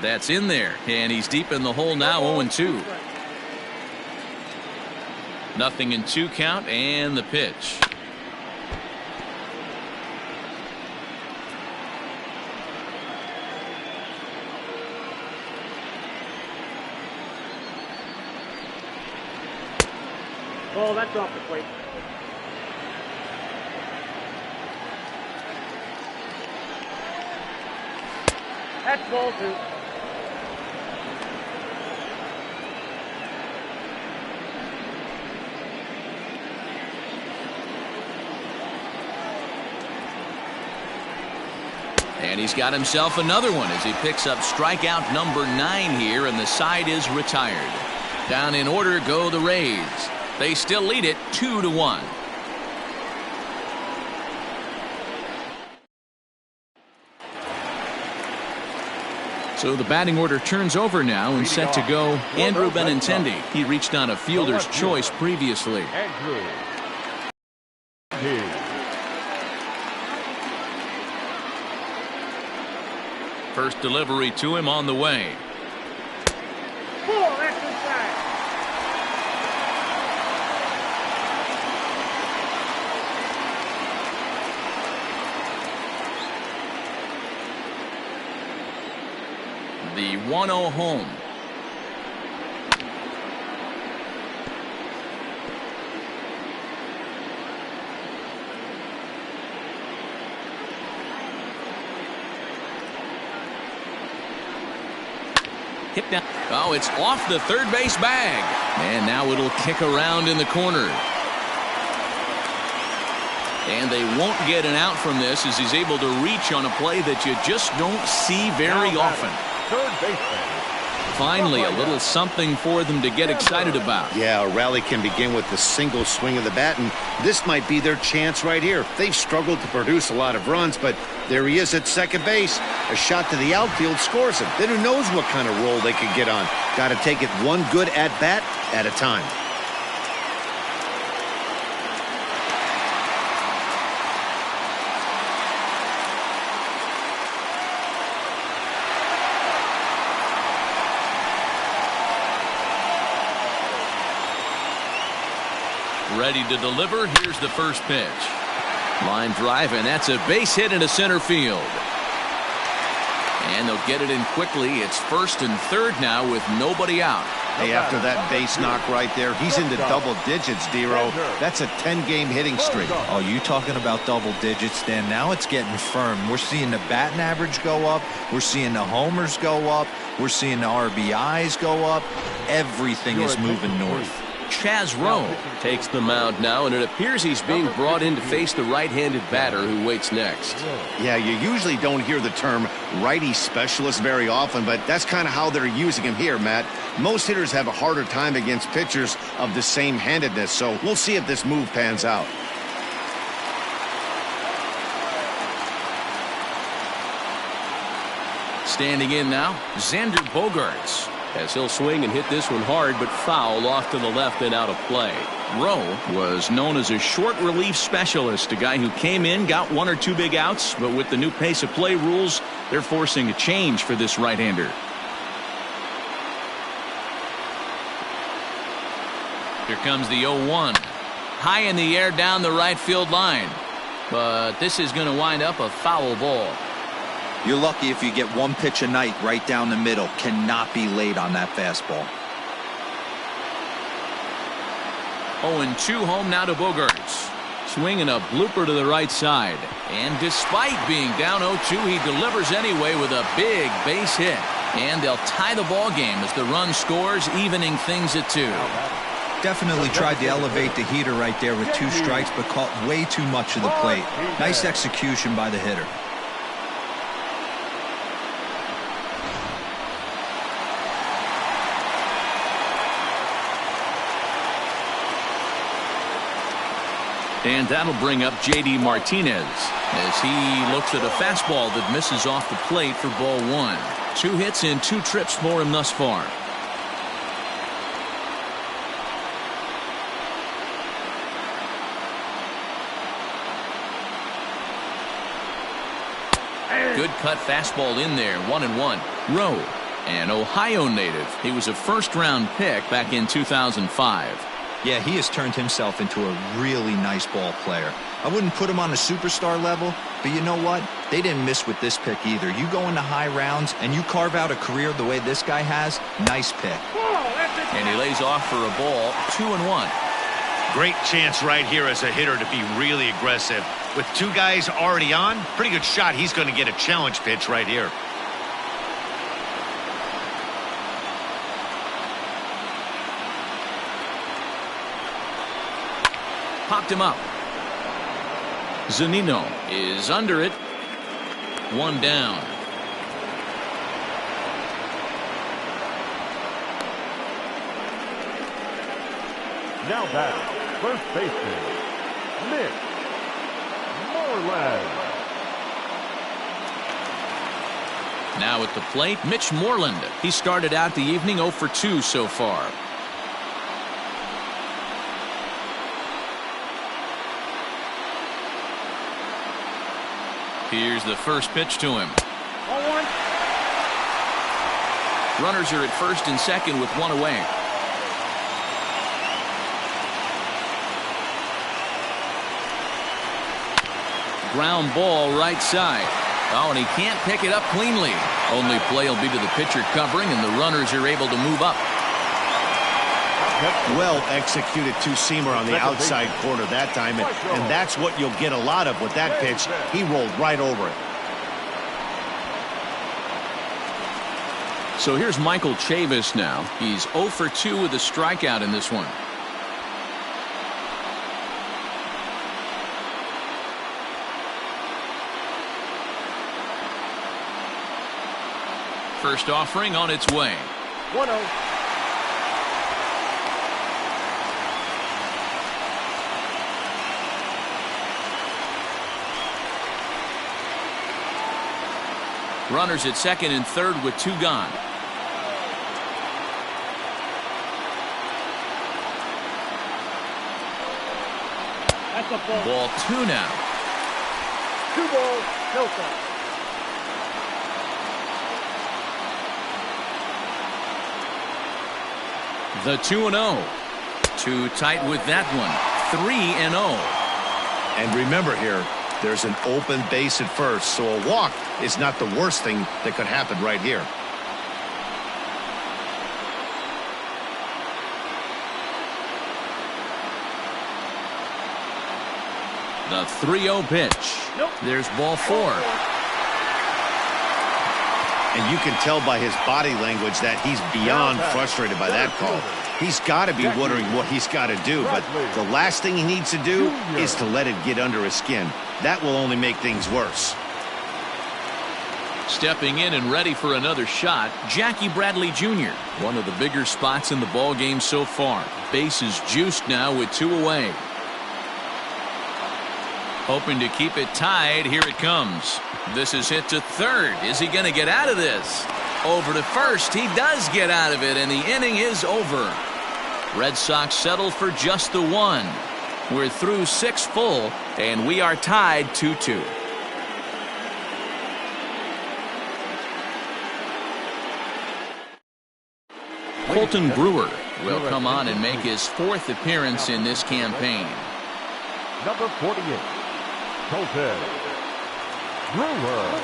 That's in there, and he's deep in the hole now, 0-2. 0-2 count, and the pitch. Oh, that's off the plate. That's ball two. And he's got himself another one as he picks up strikeout number 9 here, and the side is retired. Down in order go the Rays. They still lead it 2-1. So the batting order turns over now, and set to go Andrew Benintendi. He reached on a fielder's choice previously. Andrew. First delivery to him on the way. Ball, that's inside. The 1-0 home. Hit down. Oh, it's off the third base bag. And now it'll kick around in the corner. And they won't get an out from this as he's able to reach on a play that you just don't see very often. Third baseman. Finally, a little something for them to get excited about. Yeah, a rally can begin with the single swing of the bat, and this might be their chance right here. They've struggled to produce a lot of runs, but there he is at second base. A shot to the outfield scores him. Then who knows what kind of roll they could get on. Got to take it one good at-bat at a time. Ready to deliver. Here's the first pitch. Line drive, and that's a base hit into center field. And they'll get it in quickly. It's first and third now with nobody out. Hey, after that base knock right there, he's into double digits, D-Row. That's a 10-game hitting streak. Oh, you talking about double digits, Dan? Now it's getting firm. We're seeing the batting average go up. We're seeing the homers go up. We're seeing the RBIs go up. Everything is moving north. Chaz Roe takes the mound now, and it appears he's being brought in to face the right-handed batter who waits next. Yeah, you usually don't hear the term righty specialist very often, but that's kind of how they're using him here, Matt. Most hitters have a harder time against pitchers of the same handedness, so we'll see if this move pans out. Standing in now, Xander Bogaerts, as he'll swing and hit this one hard, but foul off to the left and out of play. Rowe was known as a short relief specialist, a guy who came in, got 1 or 2 big outs, but with the new pace of play rules, they're forcing a change for this right-hander. Here comes the 0-1. High in the air down the right field line. But this is going to wind up a foul ball. You're lucky if you get one pitch a night right down the middle. Cannot be late on that fastball. 0-2 home now to Bogaerts. Swinging a blooper to the right side. And despite being down 0-2, he delivers anyway with a big base hit. And they'll tie the ball game as the run scores, evening things at 2. Definitely tried to elevate the heater right there with 2 strikes, but caught way too much of the plate. Nice execution by the hitter. And that'll bring up J.D. Martinez as he looks at a fastball that misses off the plate for ball 1. 2 hits and 2 trips for him thus far. Good cut fastball in there. 1-1. Rowe, an Ohio native. He was a first-round pick back in 2005. Yeah, he has turned himself into a really nice ball player. I wouldn't put him on a superstar level, but you know what? They didn't miss with this pick either. You go into high rounds and you carve out a career the way this guy has, nice pick. And he lays off for a ball. 2-1. Great chance right here as a hitter to be really aggressive. With 2 guys already on, pretty good shot. He's going to get a challenge pitch right here. Popped him up. Zunino is under it. 1 down. Now back, first baseman, Mitch Moreland. Now at the plate, Mitch Moreland. He started out the evening 0 for 2 so far. Here's the first pitch to him. 0-1. Runners are at first and second with 1 away. Ground ball right side. Oh, and he can't pick it up cleanly. Only play will be to the pitcher covering, and the runners are able to move up. Well executed two-seamer on the outside corner that time, and that's what you'll get a lot of with that pitch. He rolled right over it. So here's Michael Chavis now. He's 0 for 2 with a strikeout in this one. First offering on its way. 1-0. Runners at second and third with 2 gone. That's a ball. Ball 2 now. 2 balls, no strikes. The 2-0. Too tight with that one. 3-0. And remember here, there's an open base at first, so a walk is not the worst thing that could happen right here. The 3-0 pitch. Nope. There's ball 4. And you can tell by his body language that he's beyond frustrated by that call. He's got to be wondering what he's got to do, but the last thing he needs to do is to let it get under his skin. That will only make things worse. Stepping in and ready for another shot, Jackie Bradley Jr. One of the bigger spots in the ball game so far. Bases juiced now with 2 away. Hoping to keep it tied. Here it comes. This is hit to third. Is he going to get out of this? Over to first. He does get out of it, and the inning is over. Red Sox settle for just the 1. We're through 6 full, and we are tied 2-2. Colton Brewer will come on and make his 4th appearance in this campaign. Number 48, Colton Brewer.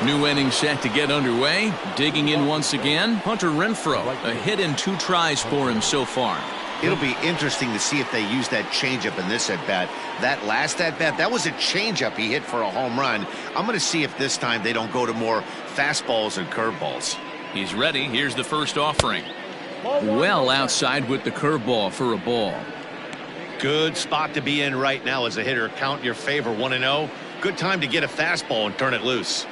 New inning set to get underway. Digging in once again, Hunter Renfroe. A hit and 2 tries for him so far. It'll be interesting to see if they use that changeup in this at-bat. That last at-bat, that was a changeup he hit for a home run. I'm going to see if this time they don't go to more fastballs and curveballs. He's ready. Here's the first offering. Well outside with the curveball for a ball. Good spot to be in right now as a hitter. Count in your favor, 1-0. Good time to get a fastball and turn it loose.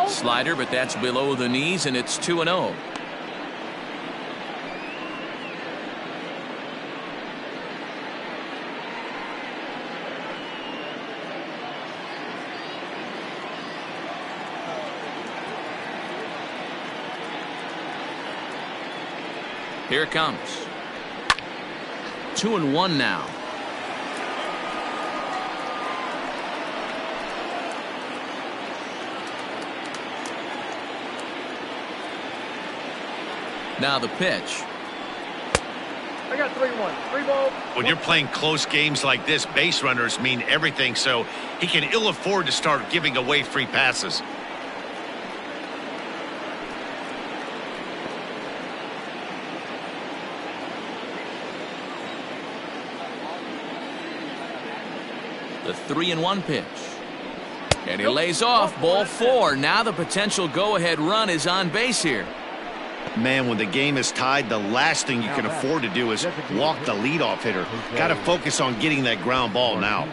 Slider, but that's below the knees, and it's 2-0. Here it comes. 2-1 now. Now the pitch. I got 3-1. 3 balls. When you're playing close games like this, base runners mean everything, so he can ill afford to start giving away free passes. The 3-1 pitch. And he lays off. Ball 4. Now the potential go-ahead run is on base here. Man, when the game is tied, the last thing you can afford to do is walk the leadoff hitter. Got to focus on getting that ground ball now.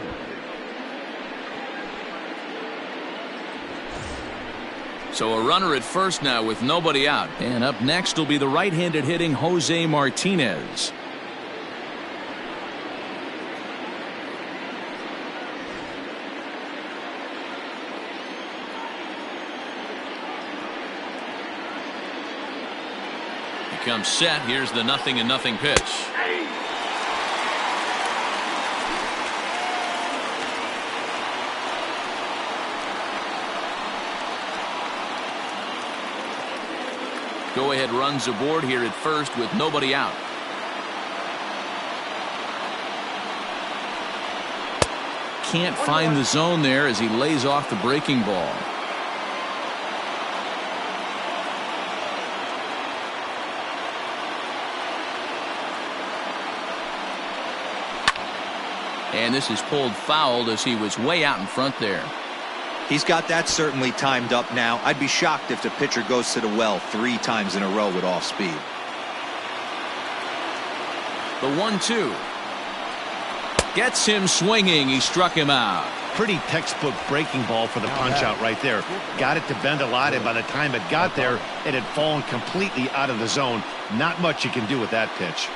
So a runner at first now with nobody out. And up next will be the right-handed hitting Jose Martinez. Comes set. Here's the 0-0 pitch. Go ahead runs aboard here at first with nobody out. Can't find the zone there as he lays off the breaking ball. And this is pulled foul as he was way out in front there. He's got that certainly timed up now. I'd be shocked if the pitcher goes to the well 3 times in a row with off speed. The 1-2. Gets him swinging. He struck him out. Pretty textbook breaking ball for the punch out right there. Got it to bend a lot, and by the time it got there, it had fallen completely out of the zone. Not much you can do with that pitch.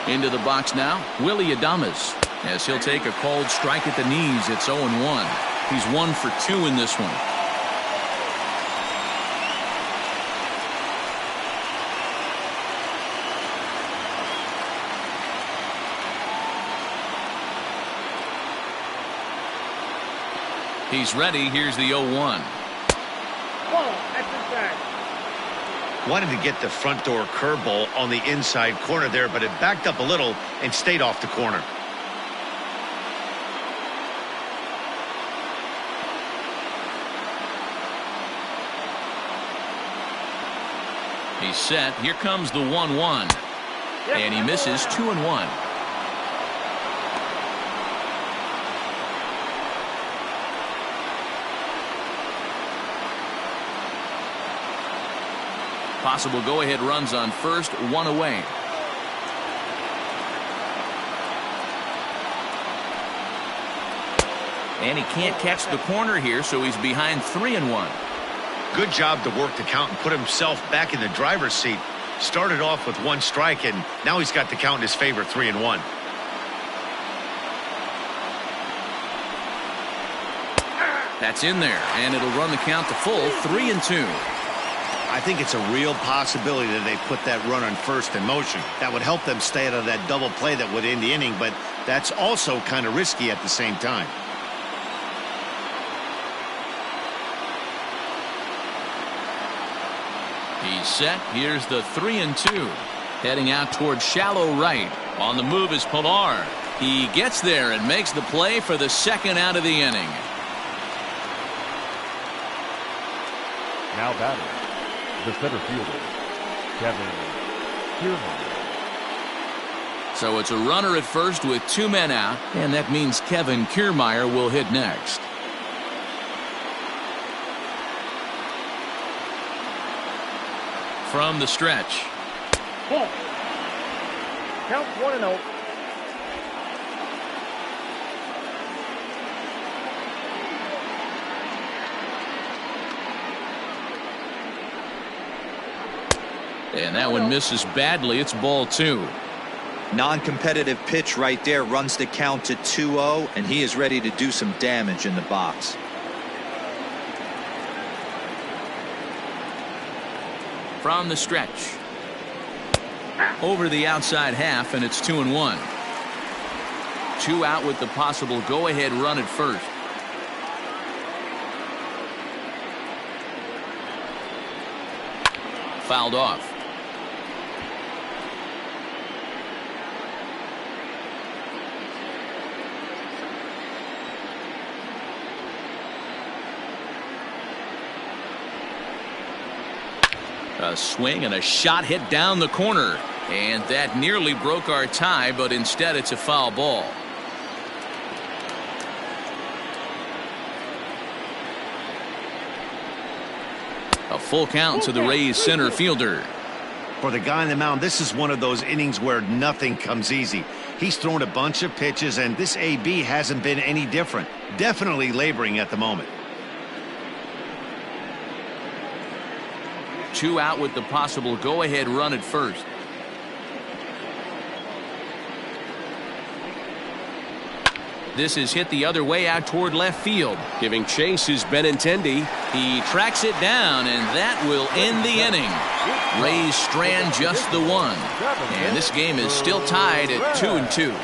Into the box now, Willy Adames, as he'll take a called strike at the knees. It's 0-1. He's 1 for 2 in this one. He's ready. Here's the 0-1. Ball, extra tag. Wanted to get the front door curveball on the inside corner there, but it backed up a little and stayed off the corner. He's set. Here comes the 1-1. And he misses. 2-1. Possible go-ahead runs on first, 1 away. And he can't catch the corner here, so he's behind 3-1. Good job to work the count and put himself back in the driver's seat. Started off with 1 strike, and now he's got the count in his favor, 3-1. That's in there, and it'll run the count to full, 3-2. I think it's a real possibility that they put that run on first in motion. That would help them stay out of that double play that would end the inning, but that's also kind of risky at the same time. He's set. Here's the 3-2. Heading out towards shallow right. On the move is Pilar. He gets there and makes the play for the second out of the inning. Now batting, the center fielder, Kevin Kiermaier. So it's a runner at first with 2 men out, and that means Kevin Kiermaier will hit next. From the stretch. Ball. Count 1-0. And that one misses badly. It's ball 2. Non-competitive pitch right there, runs the count to 2-0, and he is ready to do some damage in the box. From the stretch. Over the outside half, and it's 2-1. 2 out with the possible go-ahead run at first. Fouled off. A swing and a shot hit down the corner, and that nearly broke our tie, but instead it's a foul ball. A full count to the Rays center fielder. For the guy on the mound, this is one of those innings where nothing comes easy. He's thrown a bunch of pitches, and this AB hasn't been any different. Definitely laboring at the moment. 2 out with the possible go-ahead run at first. This is hit the other way out toward left field. Giving chase is Benintendi. He tracks it down, and that will end the inning. Rays strand just the 1. And this game is still tied at 2-2.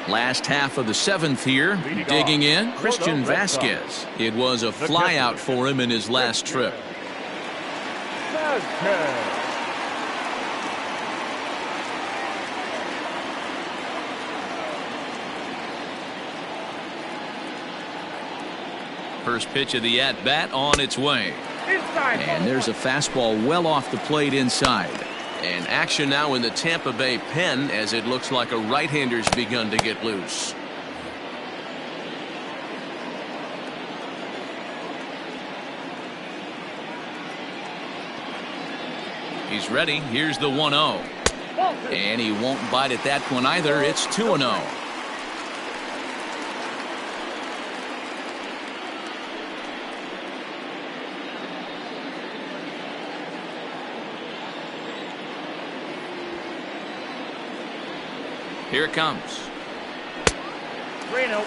Last half of the 7th here. Digging in, Christian Vasquez. It was a flyout for him in his last trip. First pitch of the at-bat on its way. And there's a fastball well off the plate inside. And action now in the Tampa Bay pen as it looks like a right-hander's begun to get loose. He's ready. Here's the 1-0. And he won't bite at that one either. It's 2-0. Here it comes. 3-0.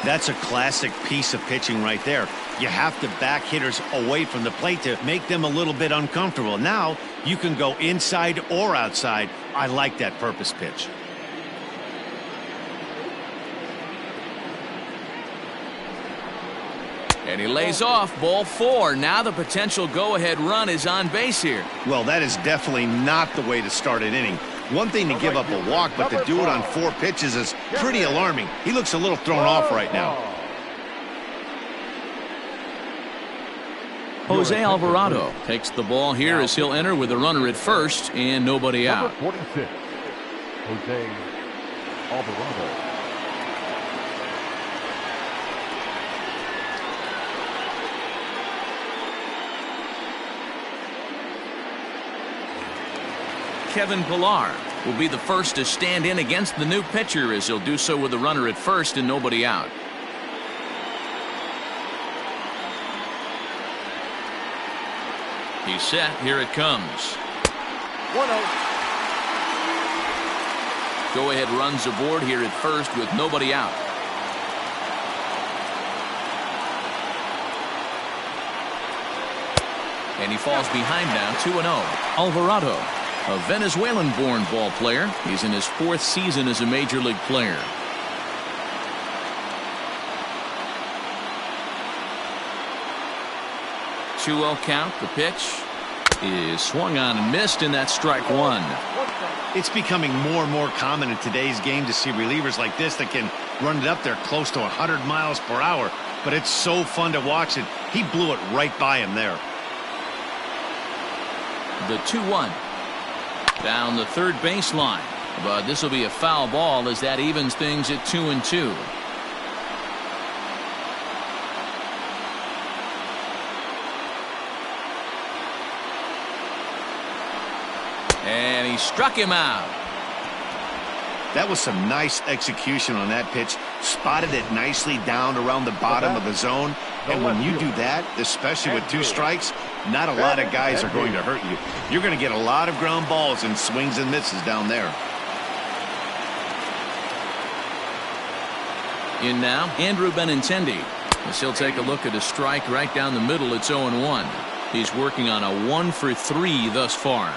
That's a classic piece of pitching right there. You have to back hitters away from the plate to make them a little bit uncomfortable. Now you can go inside or outside. I like that purpose pitch. And he lays off. Ball 4. Now the potential go-ahead run is on base here. Well, that is definitely not the way to start an inning. One thing to give up a walk, but to do it on 4 pitches is pretty alarming. He looks a little thrown off right now. Jose Alvarado takes the ball here as he'll enter with a runner at first and nobody out. Number 46, Jose Alvarado. Kevin Pilar will be the first to stand in against the new pitcher as he'll do so with a runner at first and nobody out. He's set. Here it comes. 1-0. Go-ahead runs aboard here at first with nobody out. And he falls behind now, 2-0. Alvarado, a Venezuelan-born ball player. He's in his 4th season as a major league player. 2-0 count. The pitch is swung on and missed, and that's strike 1. It's becoming more and more common in today's game to see relievers like this that can run it up there close to 100 miles per hour. But it's so fun to watch it. He blew it right by him there. The 2-1 down the third baseline, but this will be a foul ball as that evens things at 2-2. And he struck him out. That was some nice execution on that pitch. Spotted it nicely down around the bottom of the zone. And when you do that, especially with 2 strikes, not a lot of guys are going to hurt you. You're going to get a lot of ground balls and swings and misses down there. In now, Andrew Benintendi. As he'll take a look at a strike right down the middle. It's 0-1. He's working on a 1 for 3 thus far.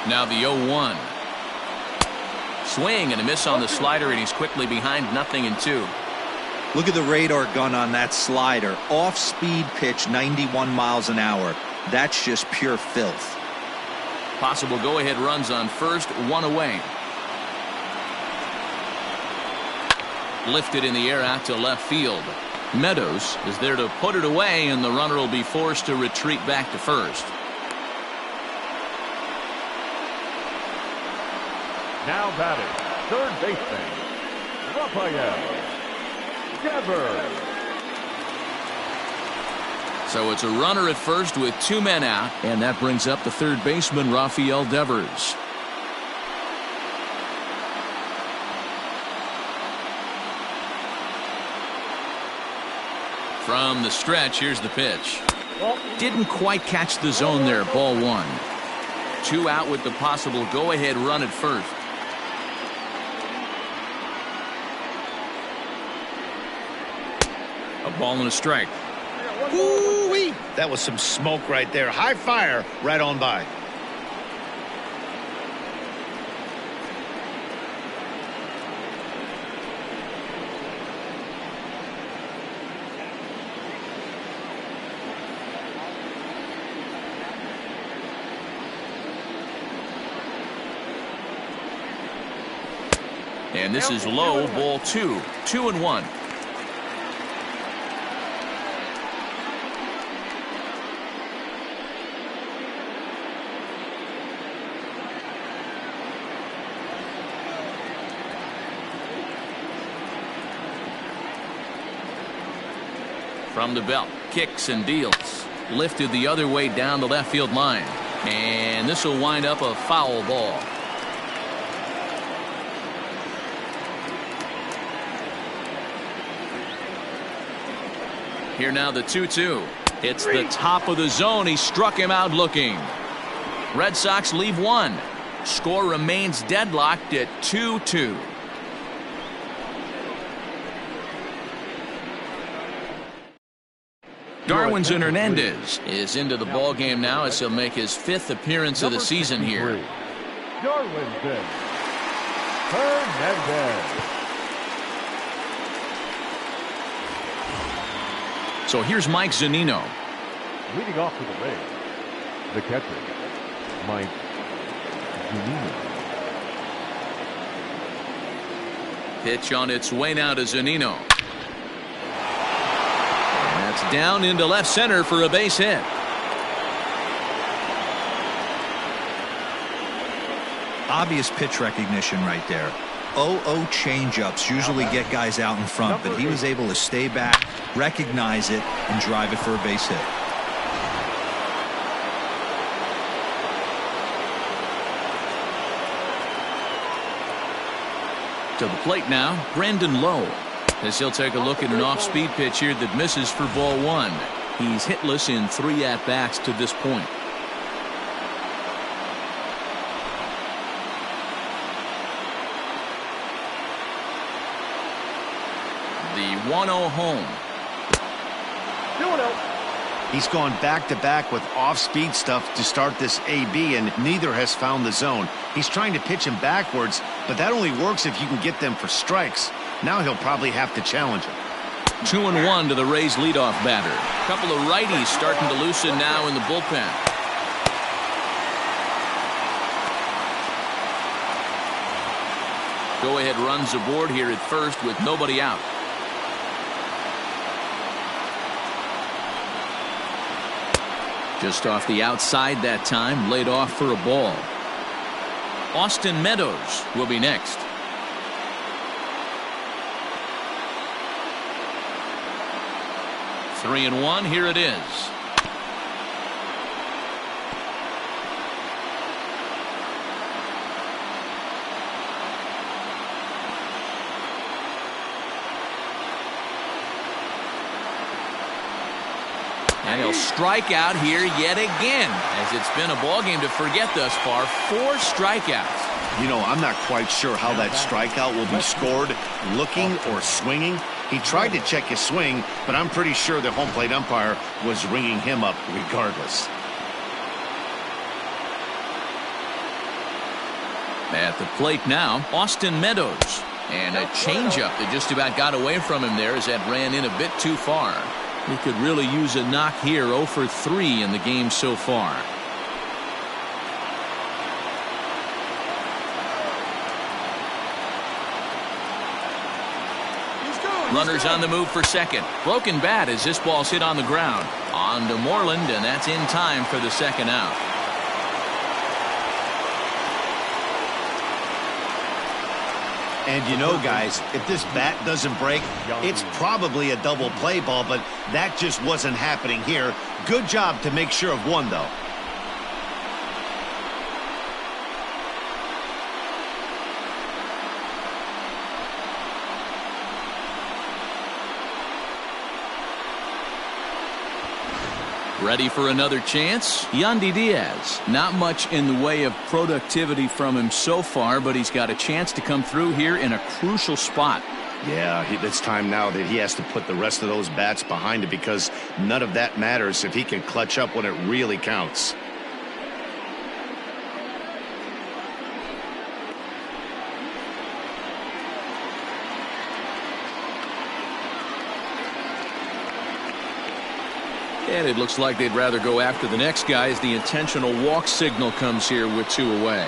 Now the 0-1. Swing and a miss on the slider, and he's quickly behind 0-2. Look at the radar gun on that slider. Off-speed pitch, 91 miles an hour. That's just pure filth. Possible go-ahead runs on first, 1 away. Lifted in the air out to left field. Meadows is there to put it away, and the runner will be forced to retreat back to first. Now batting, third baseman, Rafael Devers. So it's a runner at first with 2 men out, and that brings up the third baseman, Rafael Devers. From the stretch, here's the pitch. Didn't quite catch the zone there, ball 1. 2 out with the possible go-ahead run at first. A ball and a strike. Ooh-wee. That was some smoke right there. High fire right on by. And this is low, ball 2. 2-1. From the belt, kicks and deals. Lifted the other way down the left field line. And this will wind up a foul ball. Here now the 2-2. It's the top of the zone. He struck him out looking. Red Sox leave 1. Score remains deadlocked at 2-2. Darwinzon Hernandez is into the ball game now as he'll make his 5th appearance of the season here. Darwinzon Hernandez. So here's Mike Zunino. Leading off for the Rays, the catcher, Mike Zunino. Pitch on its way now to Zunino. And that's down into left center for a base hit. Obvious pitch recognition right there. 0-0 changeups usually get guys out in front, but he was able to stay back, recognize it, and drive it for a base hit. To the plate now, Brandon Lowe. as he'll take a look at an off-speed pitch here that misses for ball one. He's hitless in 3 at-bats to this point. The 1-0 home. 2-0. He's gone back-to-back with off-speed stuff to start this AB, and neither has found the zone. He's trying to pitch him backwards, but that only works if you can get them for strikes. Now he'll probably have to challenge him. 2-1 to the Rays leadoff batter. A couple of righties starting to loosen now in the bullpen. Go-ahead runs aboard here at first with nobody out. Just off the outside that time, laid off for a ball. Austin Meadows will be next. Three and one, here it is. And he'll strike out here yet again, as it's been a ball game to forget thus far. 4 strikeouts. You know, I'm not quite sure how that strikeout will be scored, looking or swinging. He tried to check his swing, but I'm pretty sure the home plate umpire was ringing him up regardless. At the plate now, Austin Meadows. And a changeup that just about got away from him there as that ran in a bit too far. He could really use a knock here. 0 for 3 in the game so far. Runners on the move for second. Broken bat as this ball's hit on the ground. On to Moreland, and that's in time for the second out. And you know, guys, if this bat doesn't break, it's probably a double play ball, but that just wasn't happening here. Good job to make sure of one, though. Ready for another chance? Yandy Diaz. Not much in the way of productivity from him so far, but he's got a chance to come through here in a crucial spot. Yeah, it's time now that he has to put the rest of those bats behind it, because none of that matters if he can clutch up when it really counts. And it looks like they'd rather go after the next guy as the intentional walk signal comes here with 2 away.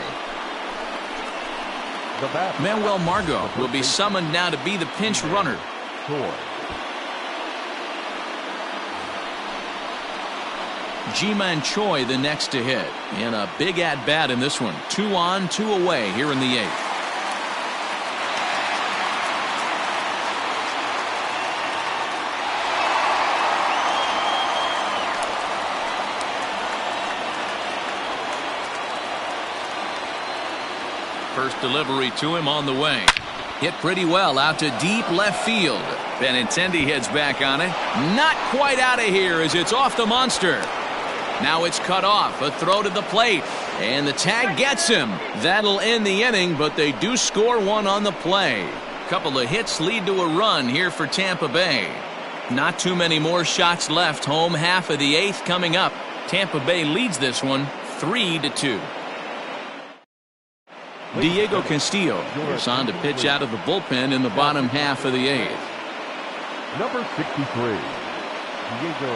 Manuel Margot will be summoned now to be the pinch runner. Ji-Man Choi the next to hit. And a big at-bat in this one. 2 on, 2 away here in the 8th. First delivery to him on the way. Hit pretty well out to deep left field. Benintendi heads back on it. Not quite out of here as it's off the monster. Now it's cut off. A throw to the plate. And the tag gets him. That'll end the inning, but they do score 1 on the play. Couple of hits lead to a run here for Tampa Bay. Not too many more shots left. Home half of the 8th coming up. Tampa Bay leads this one 3-2. Diego Castillo is on to pitch out of the bullpen in the bottom half of the 8th. Number 63, Diego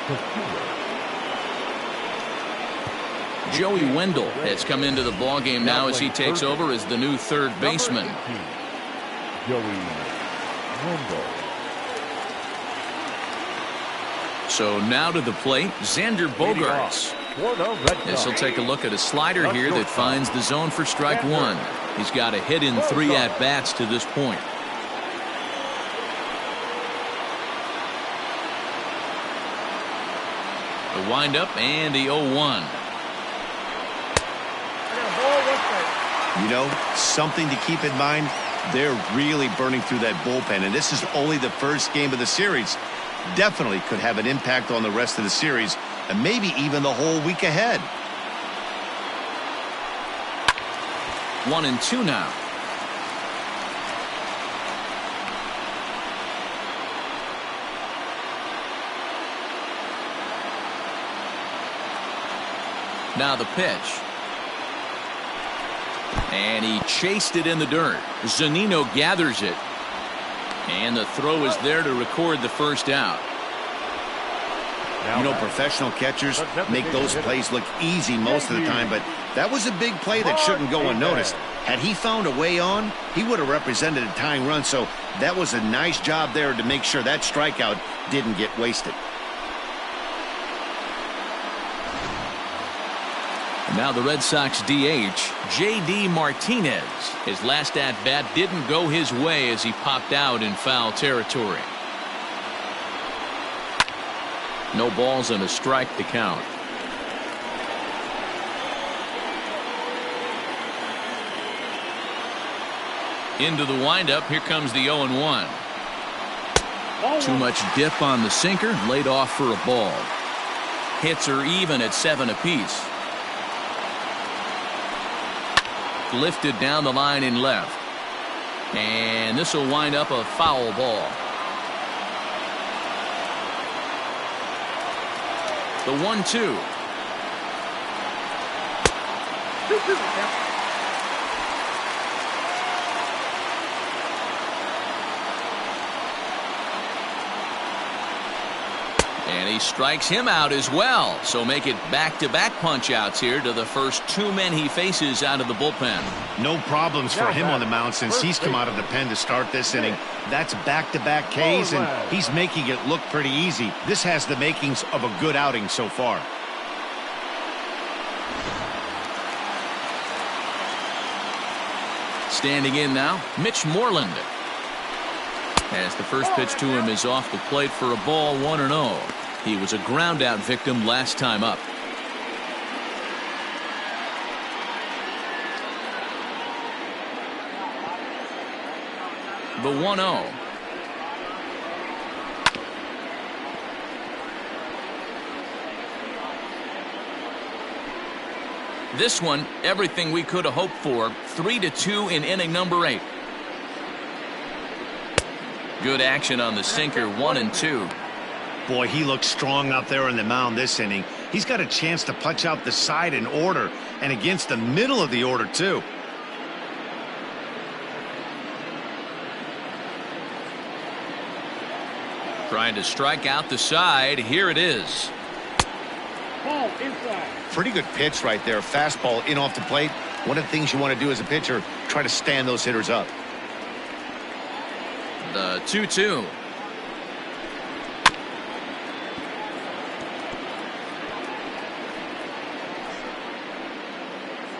Castillo. Joey Wendell has come into the ballgame now as he takes over as the new third baseman. Joey Wendell. So now to the plate, Xander Bogaerts. This will take a look at a slider here that finds the zone for strike 1. He's got a hit in 3 at-bats to this point. The windup and the 0-1. You know, something to keep in mind, They're really burning through that bullpen, and this is only the first game of the series. Definitely could have an impact on the rest of the series and maybe even the whole week ahead. 1-2 now. Now the pitch. And he chased it in the dirt. Zunino gathers it. And the throw is there to record the first out. You know, professional catchers make those plays look easy most of the time, but that was a big play that shouldn't go unnoticed. Had he found a way on, he would have represented a tying run, so that was a nice job there to make sure that strikeout didn't get wasted. Now the Red Sox DH, J.D. Martinez. His last at-bat didn't go his way as he popped out in foul territory. No balls and a strike to count. Into the windup. Here comes the 0-1. Too much dip on the sinker. Laid off for a ball. Hits are even at 7 apiece. Lifted down the line in left. And this will wind up a foul ball. The 1-2. And he strikes him out as well. So make it back-to-back punch-outs here to the first 2 men he faces out of the bullpen. No problems for him on the mound since he's come out of the pen to start this inning. That's back-to-back Ks, and he's making it look pretty easy. This has the makings of a good outing so far. Standing in now, Mitch Moreland. As the first pitch to him is off the plate for a ball, 1-0. He was a ground-out victim last time up. The 1-0. This one, everything we could have hoped for. 3-2 in inning number 8. Good action on the sinker, 1-2. Boy, he looks strong out there on the mound this inning. He's got a chance to punch out the side in order and against the middle of the order, too. Trying to strike out the side. Here it is. Ball inside. Pretty good pitch right there. Fastball in off the plate. One of the things you want to do as a pitcher, try to stand those hitters up. The 2-2.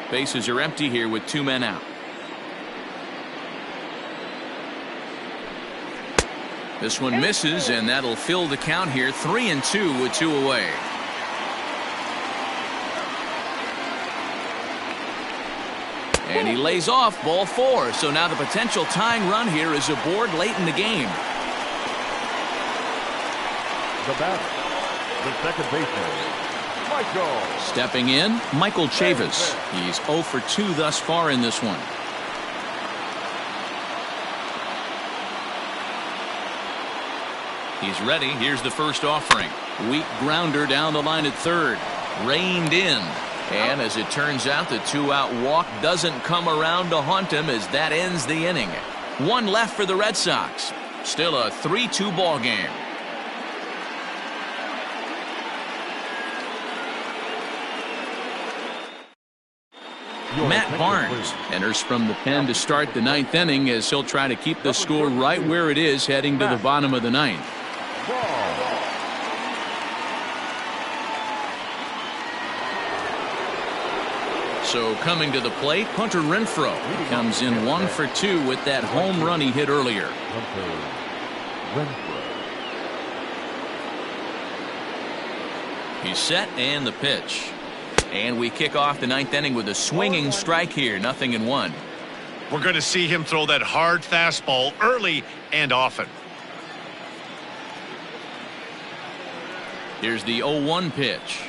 Bases are empty here with 2 men out. This one misses, and that'll fill the count here. 3-2 with 2 away. And he lays off ball 4. So now the potential tying run here is aboard late in the game. The batter, the second baseman, Michael. Stepping in, Michael Chavis. He's 0 for 2 thus far in this one. He's ready. Here's the first offering. Weak grounder down the line at third. Reined in. And as it turns out, the 2-out walk doesn't come around to haunt him as that ends the inning. 1 left for the Red Sox. Still a 3-2 ball game. Matt Barnes enters from the pen to start the 9th inning as he'll try to keep the score right where it is heading to the bottom of the 9th. So coming to the plate, Hunter Renfroe comes in 1 for 2 with that home run he hit earlier. He's set and the pitch. And we kick off the 9th inning with a swinging strike here. 0-1. We're going to see him throw that hard fastball early and often. Here's the 0-1 pitch.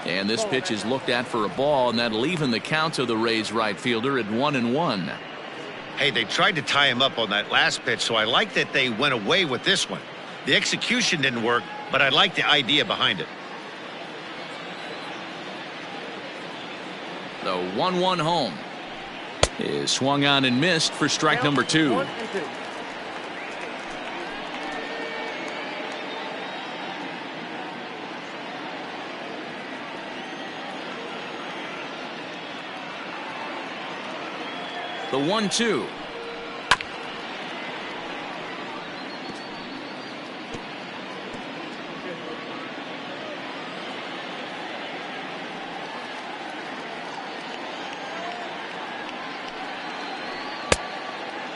And this pitch is looked at for a ball, and that'll even the count to the Rays right fielder at 1-1. Hey, they tried to tie him up on that last pitch, so I like that they went away with this one. The execution didn't work, but I like the idea behind it. The 1-1 home is swung on and missed for strike number 2. 1-2. The 1-2.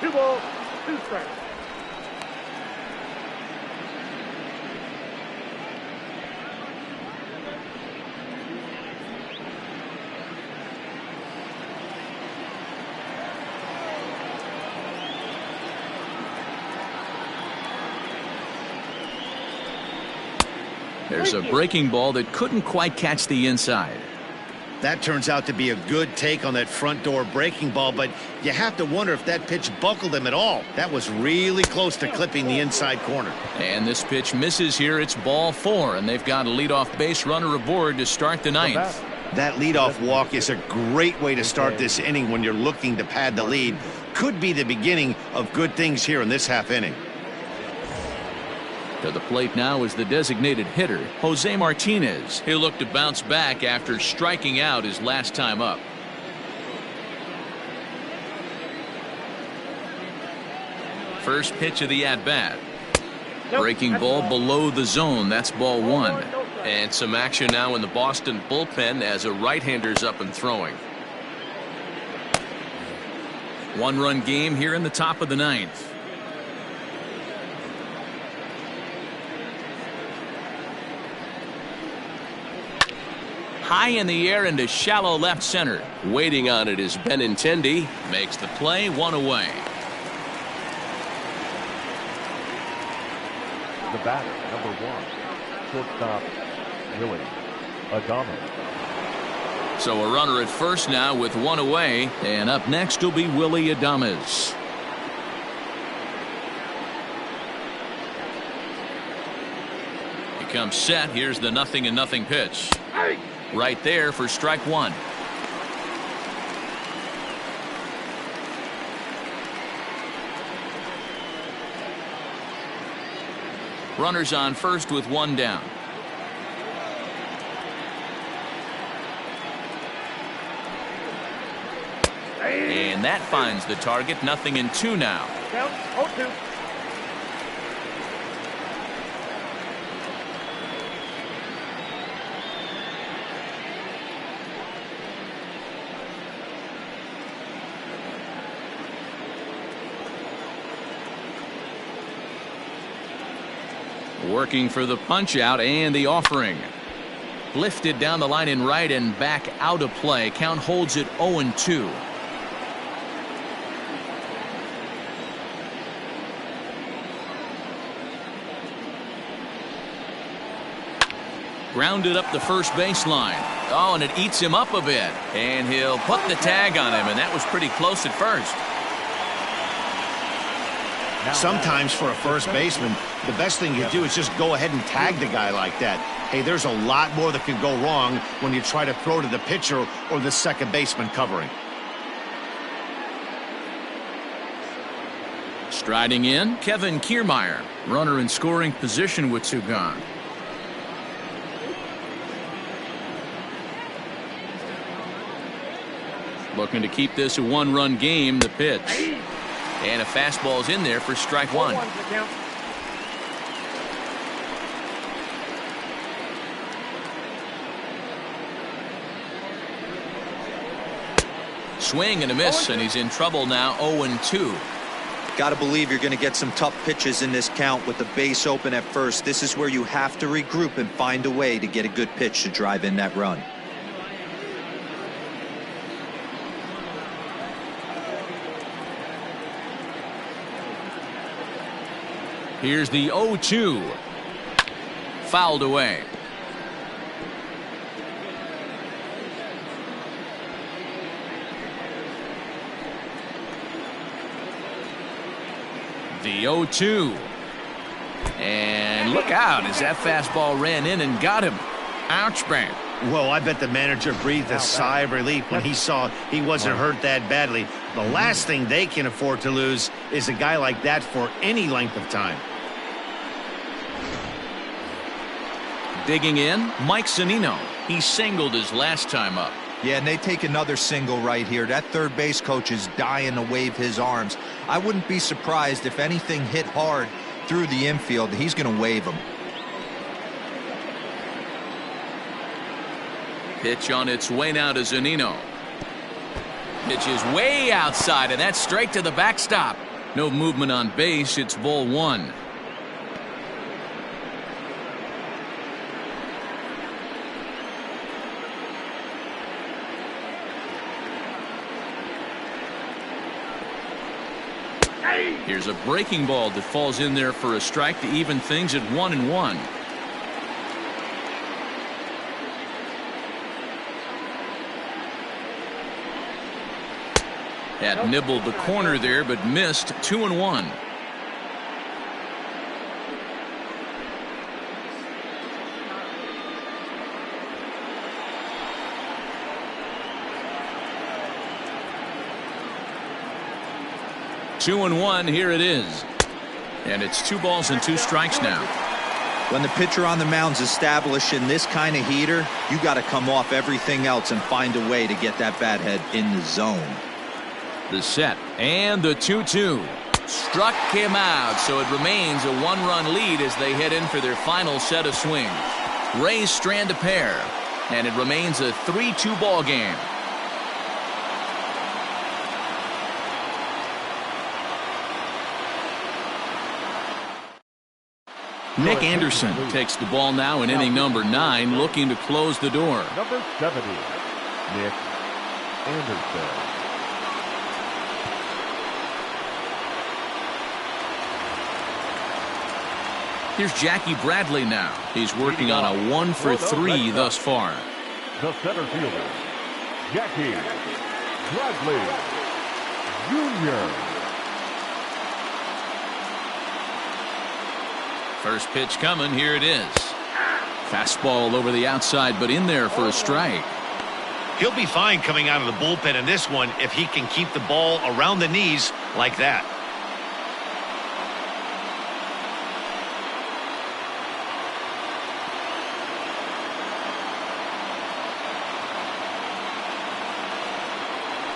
Two balls, two strikes. There's a breaking ball that couldn't quite catch the inside. That turns out to be a good take on that front door breaking ball, but you have to wonder if that pitch buckled him at all. That was really close to clipping the inside corner. And this pitch misses here. It's ball 4, and they've got a leadoff base runner aboard to start the ninth. That leadoff walk is a great way to start this inning when you're looking to pad the lead. Could be the beginning of good things here in this half inning. To the plate now is the designated hitter, Jose Martinez. He'll look to bounce back after striking out his last time up. First pitch of the at-bat. Breaking ball below the zone. That's ball 1. And some action now in the Boston bullpen as a right-hander's up and throwing. One-run game here in the top of the ninth. High in the air into shallow left center. Waiting on it is Benintendi. Makes the play, 1 away. The batter, number 1, shortstop, Willie Adames. So a runner at first now with 1 away. And up next will be Willie Adames. He comes set. Here's the 0-0 pitch. Right there for strike 1. Runners on first with 1 down. And that finds the target. 0-2 now. Count 0-2. Working for the punch out and the offering. Lifted down the line in right and back out of play. Count holds it 0-2. Grounded up the first baseline. Oh, and it eats him up a bit. And he'll put the tag on him, and that was pretty close at first. Sometimes for a first baseman, the best thing you do is just go ahead and tag the guy like that. Hey, there's a lot more that can go wrong when you try to throw to the pitcher or the second baseman covering. Striding in, Kevin Kiermaier. Runner in scoring position with 2 gone. Looking to keep this a 1-run game. The pitch. And a fastball's in there for strike 1. Swing and a miss, and he's in trouble now. 0-2. Got to believe you're going to get some tough pitches in this count with the base open at first. This is where you have to regroup and find a way to get a good pitch to drive in that run. Here's the 0-2. Fouled away. The 0-2. And look out as that fastball ran in and got him. Ouch, man. Well, I bet the manager breathed a sigh of relief when he saw he wasn't hurt that badly. The last thing they can afford to lose is a guy like that for any length of time. Digging in, Mike Zunino. He singled his last time up. Yeah, and they take another single right here. That third base coach is dying to wave his arms. I wouldn't be surprised if anything hit hard through the infield. He's going to wave them. Pitch on its way now to Zunino. Pitch is way outside, and that's straight to the backstop. No movement on base. It's ball one. Here's a breaking ball that falls in there for a strike to even things at 1-1. Had nibbled the corner there, but missed. 2-1. Two and one, here it is. And it's 2 balls and 2 strikes now. When the pitcher on the mound's establishing this kind of heater, you got to come off everything else and find a way to get that bat head in the zone. The set and the 2-2. Struck him out, so it remains a 1-run lead as they head in for their final set of swings. Rays strand a pair, and it remains a 3-2 ball game. Nick Anderson takes the ball now in inning number 9, looking to close the door. Number 70, Nick Anderson. Here's Jackie Bradley now. He's working on a 1-for-3 thus far. The center fielder, Jackie Bradley Jr. First pitch coming. Here it is. Fastball over the outside, but in there for a strike. He'll be fine coming out of the bullpen in this one if he can keep the ball around the knees like that.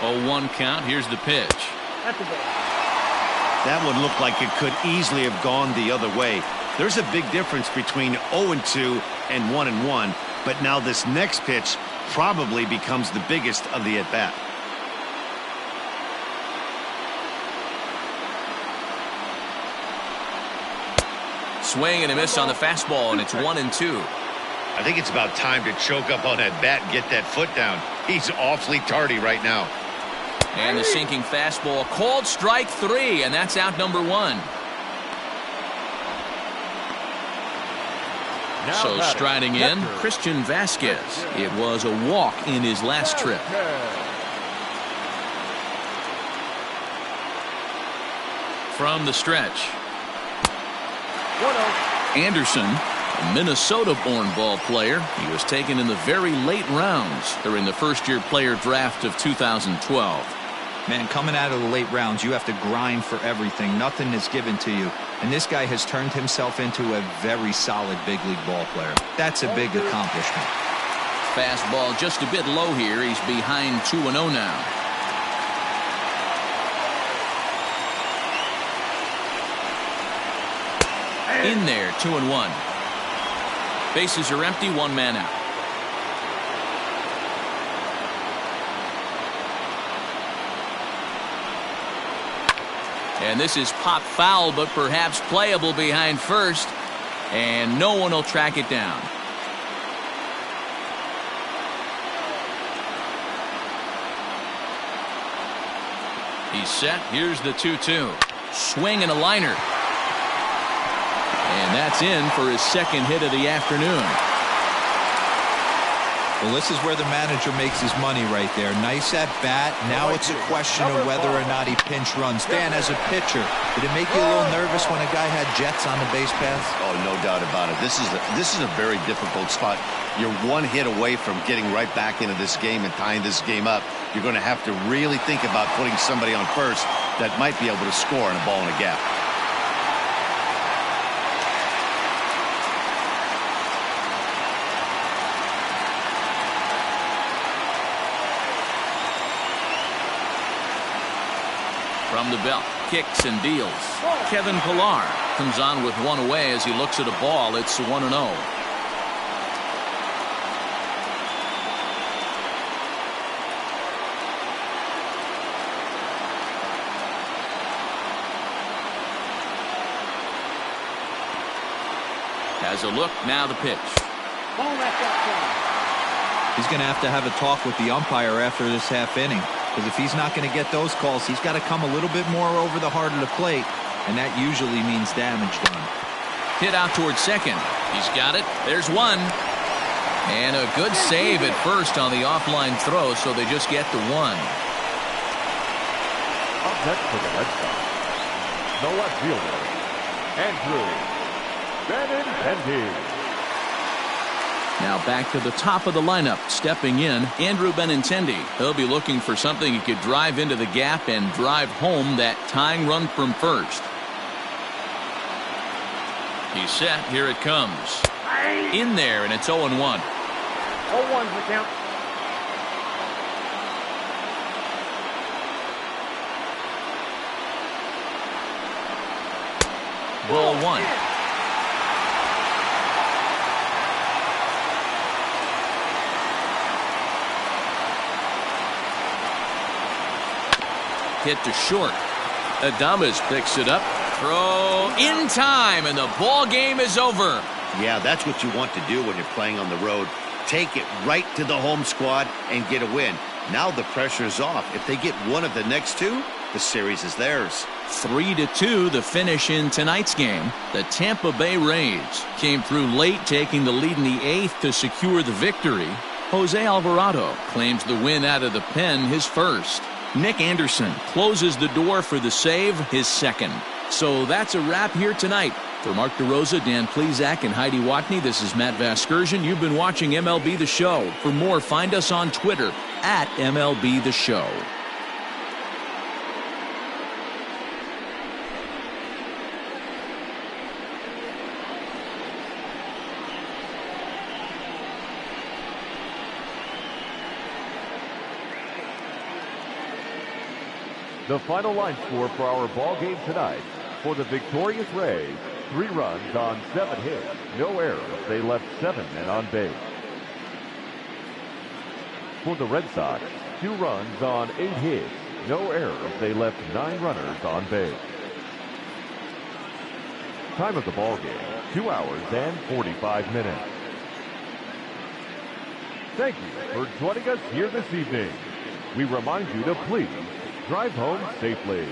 Oh, 1 count. Here's the pitch. That one looked like it could easily have gone the other way. There's a big difference between 0-2 and 1-1, but now this next pitch probably becomes the biggest of the at-bat. Swing and a miss on the fastball, and it's 1-2. I think it's about time to choke up on that bat and get that foot down. He's awfully tardy right now. And the sinking fastball called strike 3, and that's out number 1. So striding in, Christian Vasquez. It was a walk in his last trip. From the stretch, Anderson, a Minnesota-born ball player. He was taken in the very late rounds during the first-year player draft of 2012. Man, coming out of the late rounds, you have to grind for everything. Nothing is given to you. And this guy has turned himself into a very solid big league ball player. That's a big accomplishment. Fastball just a bit low here. He's behind 2-0 now. In there, 2-1. Bases are empty, 1 man out. And this is pop foul, but perhaps playable behind first, and no one will track it down. He's set. Here's the 2-2. Swing and a liner. It's in for his second hit of the afternoon. Well, this is where the manager makes his money right there. Nice at bat. Now it's a question of whether or not he pinch runs. Dan, as a pitcher, did it make you a little nervous when a guy had jets on the base paths? Oh, no doubt about it. This is a very difficult spot. You're one hit away from getting right back into this game and tying this game up. You're going to have to really think about putting somebody on first that might be able to score on a ball in a gap. From the belt, kicks and deals. Kevin Pillar comes on with one away as he looks at a ball. It's 1-0. Has a look, now the pitch. He's going to have a talk with the umpire after this half inning. Because if he's not going to get those calls, he's got to come a little bit more over the heart of the plate, and that usually means damage done. Hit out towards second. He's got it. There's one. And a good save at first on the offline throw, so they just get to one. Up next for the Red Sox, the left fielder, Andrew Benintendi. Now back to the top of the lineup. Stepping in, Andrew Benintendi. He'll be looking for something he could drive into the gap and drive home that tying run from first. He's set. Here it comes. In there, and it's 0-1. 0-1's the count. Ball one. Hit to short. Adames picks it up. Throw in time, and the ball game is over. Yeah, that's what you want to do when you're playing on the road. Take it right to the home squad and get a win. Now the pressure's off. If they get one of the next two, the series is theirs. 3-2 the finish in tonight's game. The Tampa Bay Rays came through late, taking the lead in the 8th to secure the victory. Jose Alvarado claims the win out of the pen, his first. Nick Anderson closes the door for the save, his second. So that's a wrap here tonight. For Mark DeRosa, Dan Plesac, and Heidi Watney, this is Matt Vasgersian. You've been watching MLB The Show. For more, find us on Twitter at MLB The Show. The final line score for our ball game tonight. For the victorious Rays, 3 runs on 7 hits, no errors. They left 7 men on base. For the Red Sox, 2 runs on 8 hits, no errors. They left 9 runners on base. Time of the ball game, 2 hours and 45 minutes. Thank you for joining us here this evening. We remind you to please drive home safely.